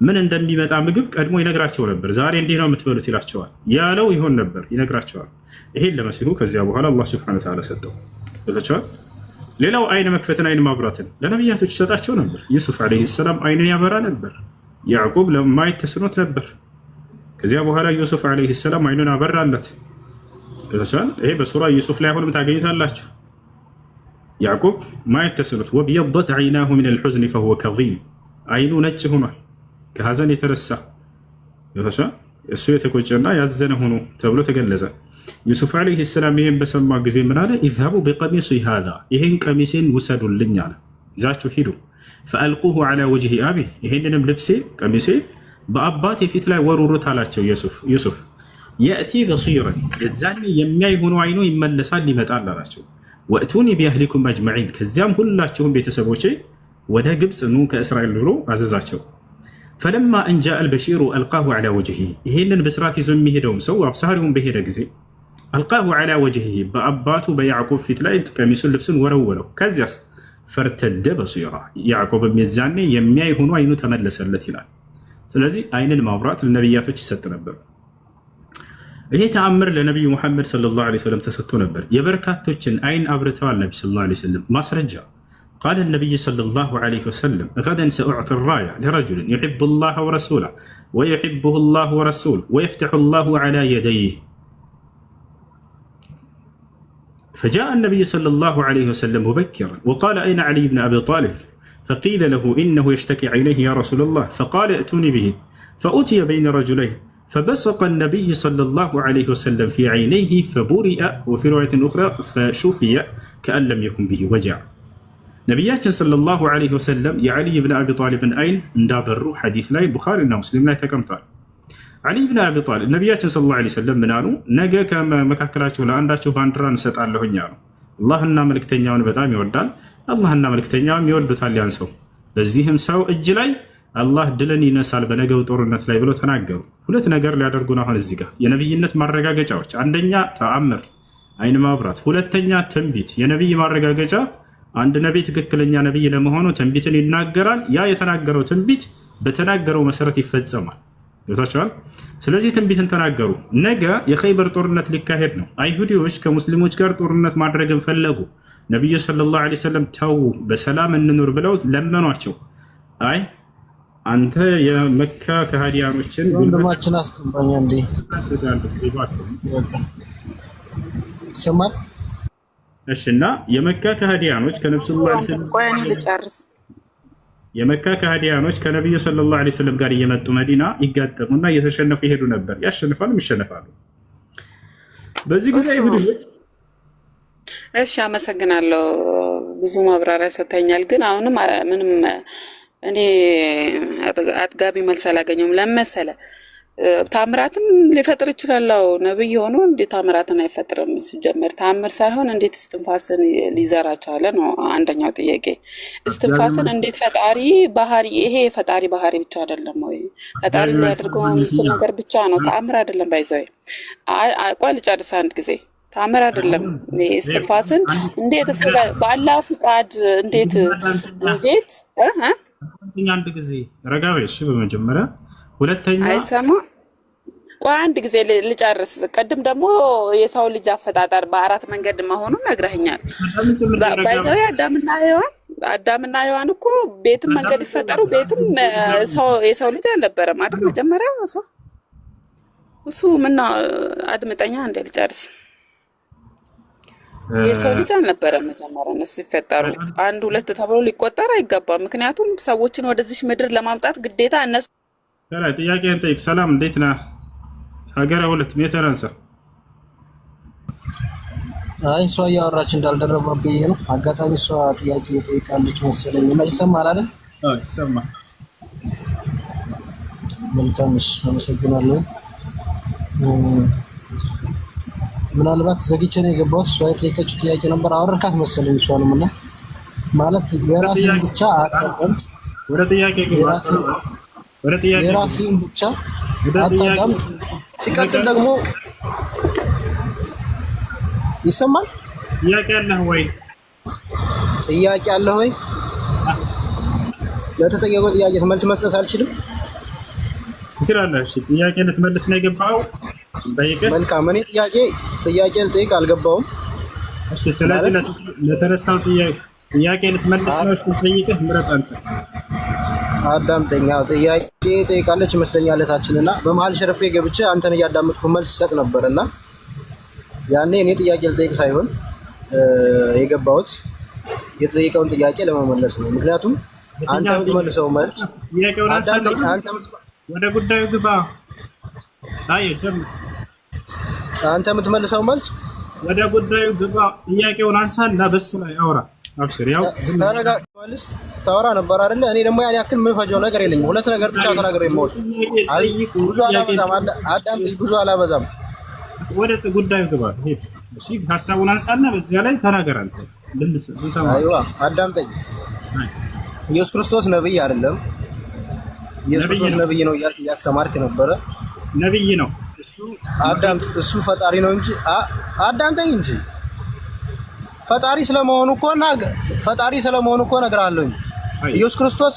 ምን እንደሚመጣ ምግብ ቀድሞ ይነግራቸው ነበር። ዛሬ እንዲህ ነው የምትበሉት ይላቸዋል። ያለው ይሆን ነበር ይነግራቸዋል። ይሄን ለመሲሁ ከዚያ በኋላ አላህ ሱብሓነሁ ወተዓላ ሰጠው። ይላቸዋል። ሌላው አይን መክፈትን አይን ማብራትን ለነብያቶች ይሰጣቸው ነበር። ዩሱፍ ዓለይሂ ሰላም አይንን ያበራ ነበር። ያዕቁብ ለማየት ተስኖት ነበር። ከዚያ በኋላ ዩሱፍ ዓለይሂ ሰላም አይኑን አበራለት። ይሄ በሱራ ዩሱፍ ላይ አሁንም ታገኙታላችሁ። ያዕቁብ ማየት ተስኖት ወብየضت عيناه من الحزن فهو كظيم አይኑ ነጭ ሆኗል ከሐዘን የተረሳ እሱ የተቆጨና ያዘነ ሆኖ ተብሎ ተገለጸ። ዩሱፍ ዓለይሂ ሰላም ይሄን በሰማ ጊዜ ምን አለ? اذهبوا بقميصي هذا ይሄን ቀሚሴን ውሰዱልኝ አለ። ይዛችሁ ሂዱ فألقوه على وجه أبيه ይሄንንም ልብሴ ቀሚሴ በአባቴ ፊት ላይ ወሩሩት አላቸው። ዩሱፍ يأتي بصيرا የዛኔ የሚያይ ሆኖ አይኑ ይመለሳል ይመጣል አላቸው። وأتوني بأهلكم أجمعين ከዚያም ሁላችሁም ቤተሰቦቼ ወደ ግብጽ ኑ ከእስራኤል ብሎ አዘዛቸው። فلما أن جاء البشير ألقاه على وجهه ይሄንን ብስራት ይዞ የሚሄደውም ሰው አብሳሪውን በሄደ ጊዜ ألقاه على وجهه በአባቱ በያዕቆብ ፊት ላይ ቀሚሱን ልብሱን ወረወረው። ከዚያስ ፈርተደ በሲራ ያዕቆብም የዛኔ የሚያይ ሆኖ አይኑ ተመለሰለት ይላል። ስለዚህ አይንን ማብራት ለነቢያቶች ይሰጥ ነበር። ይሄ ተአምር ለነቢዩ ሙሐመድ ሰለላሁ ዐለይሂ ወሰለም ተሰጥቶ ነበር። የበርካቶችን አይን አብርተዋል ነቢ ሰለላሁ ዐለይሂ ወሰለም። ማስረጃ قال النبي صلى الله عليه وسلم غدا سأعطي الراية لرجل يحب الله ورسوله ويحبه الله ورسوله ويفتح الله على يديه. فجاء النبي صلى الله عليه وسلم مبكرا وقال أين علي بن أبي طالب؟ فقيل له إنه يشتكي عينيه يا رسول الله. فقال ائتوني به فأتي بين رجلين فبصق النبي صلى الله عليه وسلم في عينيه فبرئ وفي رواية أخرى فشفي كأن لم يكن به وجع. ነቢያችን ሰለላሁ ዐለይሂ ወሰለም የዓሊ ብን አቢ ጣሊብን አይን እንዳበሩ ሐዲስ ላይ ቡኻሪና ሙስሊም ላይ ተቀምጧል። ዓሊ ብን አቢ ጣሊብ ነቢያችን ሰለላሁ ዐለይሂ ወሰለም ምን አሉ? ነገ ከመካከላቸው ለአንዳቸው ባንዲራ እንሰጣለሁኝ አሉ። አላህና መልክተኛውን በጣም ይወዳል፣ አላህና መልክተኛውም ይወዱታል ያን ሰው። በዚህም ሰው እጅ ላይ አላህ ድልን ይነሳል በነገው ጦርነት ላይ ብለው ተናገሩ። ሁለት ነገር ሊያደርጉን አሁን እዚህ ጋር የነብይነት ማረጋገጫዎች፣ አንደኛ ተአምር አይን ማብራት፣ ሁለተኛ ትንቢት። የነብይ ማረጋገጫ አንድ ነቢይ ትክክለኛ ነቢይ ለመሆኑ ትንቢትን ይናገራል። ያ የተናገረው ትንቢት በተናገረው መሰረት ይፈጸማል። ገብታችኋል? ስለዚህ ትንቢትን ተናገሩ። ነገ የኸይበር ጦርነት ሊካሄድ ነው። አይሁዲዎች ከሙስሊሞች ጋር ጦርነት ማድረግን ፈለጉ። ነቢዩ ሰለላሁ ዐለይሂ ወሰለም ተው በሰላም እንኑር ብለው ለመኗቸው። አይ አንተ የመካ ከሃዲያኖችን ወንድማችን አስቀምጠኛ እንዴ ይሰማል? እሺና የመካ ከሃዲያኖች ከነብዩ ሰለላሁ ዐለይሂ ወሰለም የመካ ከሃዲያኖች ከነብዩ ሰለላሁ ዐለይሂ ወሰለም ጋር እየመጡ መዲና ይጋጠሙና እየተሸነፉ ይሄዱ ነበር። ያሸንፋሉ፣ ይሸነፋሉ። በዚህ ጊዜ ይሁዲዎች እሺ፣ አመሰግናለሁ። ብዙ ማብራሪያ ሰጥተኛል። ግን አሁንም ምንም እኔ አጥጋቢ መልስ አላገኘሁም። ለመሰለ ታምራትን ሊፈጥር ይችላል። ነብይ ሆኖ እንዴት ታምራትን አይፈጥርም? ሲጀመር ታምር ሳይሆን እንዴት እስትንፋስን ሊዘራ ቻለ ነው አንደኛው ጥያቄ። እስትንፋስን እንዴት ፈጣሪ ባህሪ፣ ይሄ ፈጣሪ ባህሪ ብቻ አይደለም ወይ? ፈጣሪ ሊያደርገው የሚችል ነገር ብቻ ነው፣ ተአምር አይደለም። ባይዘው ቆይ ልጨርስ አንድ ጊዜ። ታምር አይደለም። እስትንፋስን እንዴት በአላህ ፍቃድ እንዴት አንድ ጊዜ ረጋ በይ እሺ። በመጀመሪያ ሁለተኛ አይሰማ ቆይ አንድ ጊዜ ልጨርስ። ቀድም ደግሞ የሰው ልጅ አፈጣጠር በአራት መንገድ መሆኑን ነግረኸኛል። ባይዘው አዳምና ሔዋን እኮ ቤትም መንገድ ይፈጠሩ ቤትም የሰው ልጅ አልነበረም አይደል? መጀመሪያ ሰው እሱ ምን አድምጠኛ እንደ ልጨርስ። የሰው ልጅ አልነበረም መጀመሪያ እነሱ ሲፈጠሩ። አንድ ሁለት ተብሎ ሊቆጠር አይገባም። ምክንያቱም ሰዎችን ወደዚህ ምድር ለማምጣት ግዴታ እነሱ ከላይ ጥያቄን ጠይቅ። ሰላም እንዴት ነህ? ሀገረ ሁለት ሜተራንሳ አይ እሷ እያወራች እንዳልደረባብኝ ነው። አጋጣሚ እሷ ጥያቄ ጠይቃለች መሰለኝ እና ይሰማል አይደል? አዎ ይሰማል። መልካም እሺ፣ አመሰግናለሁ። ምናልባት ዘግቼ ነው የገባሁት። እሷ የጠየቀችው ጥያቄ ነበር አወረካት መሰለኝ እሷንም እና ማለት የራስህን ብቻ አታዳምጥ። ወደ ጥያቄ ገባ። ወደ ጥያቄ የራስህን ብቻ አታዳምጥ። ሲቀጥል ደግሞ ይሰማል። ጥያቄ አለህ ወይ? ጥያቄ አለህ ወይ? ለተጠየቀው ጥያቄ መልስ መስጠት አልችልም። ትችላለህ። እሺ ጥያቄ ልትመልስ ነው የገባኸው? ጠይቀህ። መልካም። እኔ ጥያቄ ልጠይቅ አልገባሁም። እሺ ስለዚህ ለተነሳው ጥያቄ ልትመልስ ነው። እሺ ጠይቀህ ምረጥ አንተ። አዳምጠኝ። አዎ ጥያቄ ጠይቃለች ይመስለኛል እህታችንና በመሀል ሸረፌ ገብቼ አንተን እያዳመጥኩ መልስ ሰጥ ነበርና ያኔ እኔ ጥያቄ ልጠይቅ ሳይሆን የገባሁት የተጠየቀውን ጥያቄ ለመመለስ ነው። ምክንያቱም አንተ የምትመልሰው መልስ ወደ ጉዳዩ ግባ። አንተ የምትመልሰው መልስ ወደ ጉዳዩ ግባ። ጥያቄውን አንሳና በሱ ላይ አውራ። አብሽር። ያው መልስ ታወራ ነበር አይደለ? እኔ ደግሞ ያን ያክል የምፈጀው ነገር የለኝም። ሁለት ነገር ብቻ ተናግሬ የምወጣው ብዙ አላበዛም። አዳምጥ፣ ብዙ አላበዛም። ወደ ጉዳዩ ግባ። እሺ ሀሳቡን አንሳና በዚያ ላይ ተናገር አንተ። አይዋ አዳምጠኝ። ኢየሱስ ክርስቶስ ነብይ አይደለም። ኢየሱስ ክርስቶስ ነብይ ነው እያልክ እያስተማርክ ነበረ። ነብይ ነው እሱ። አዳምጥ። እሱ ፈጣሪ ነው እንጂ አዳምጠኝ እንጂ ፈጣሪ ስለመሆኑ እኮ እነግርሃለሁ። ኢየሱስ ክርስቶስ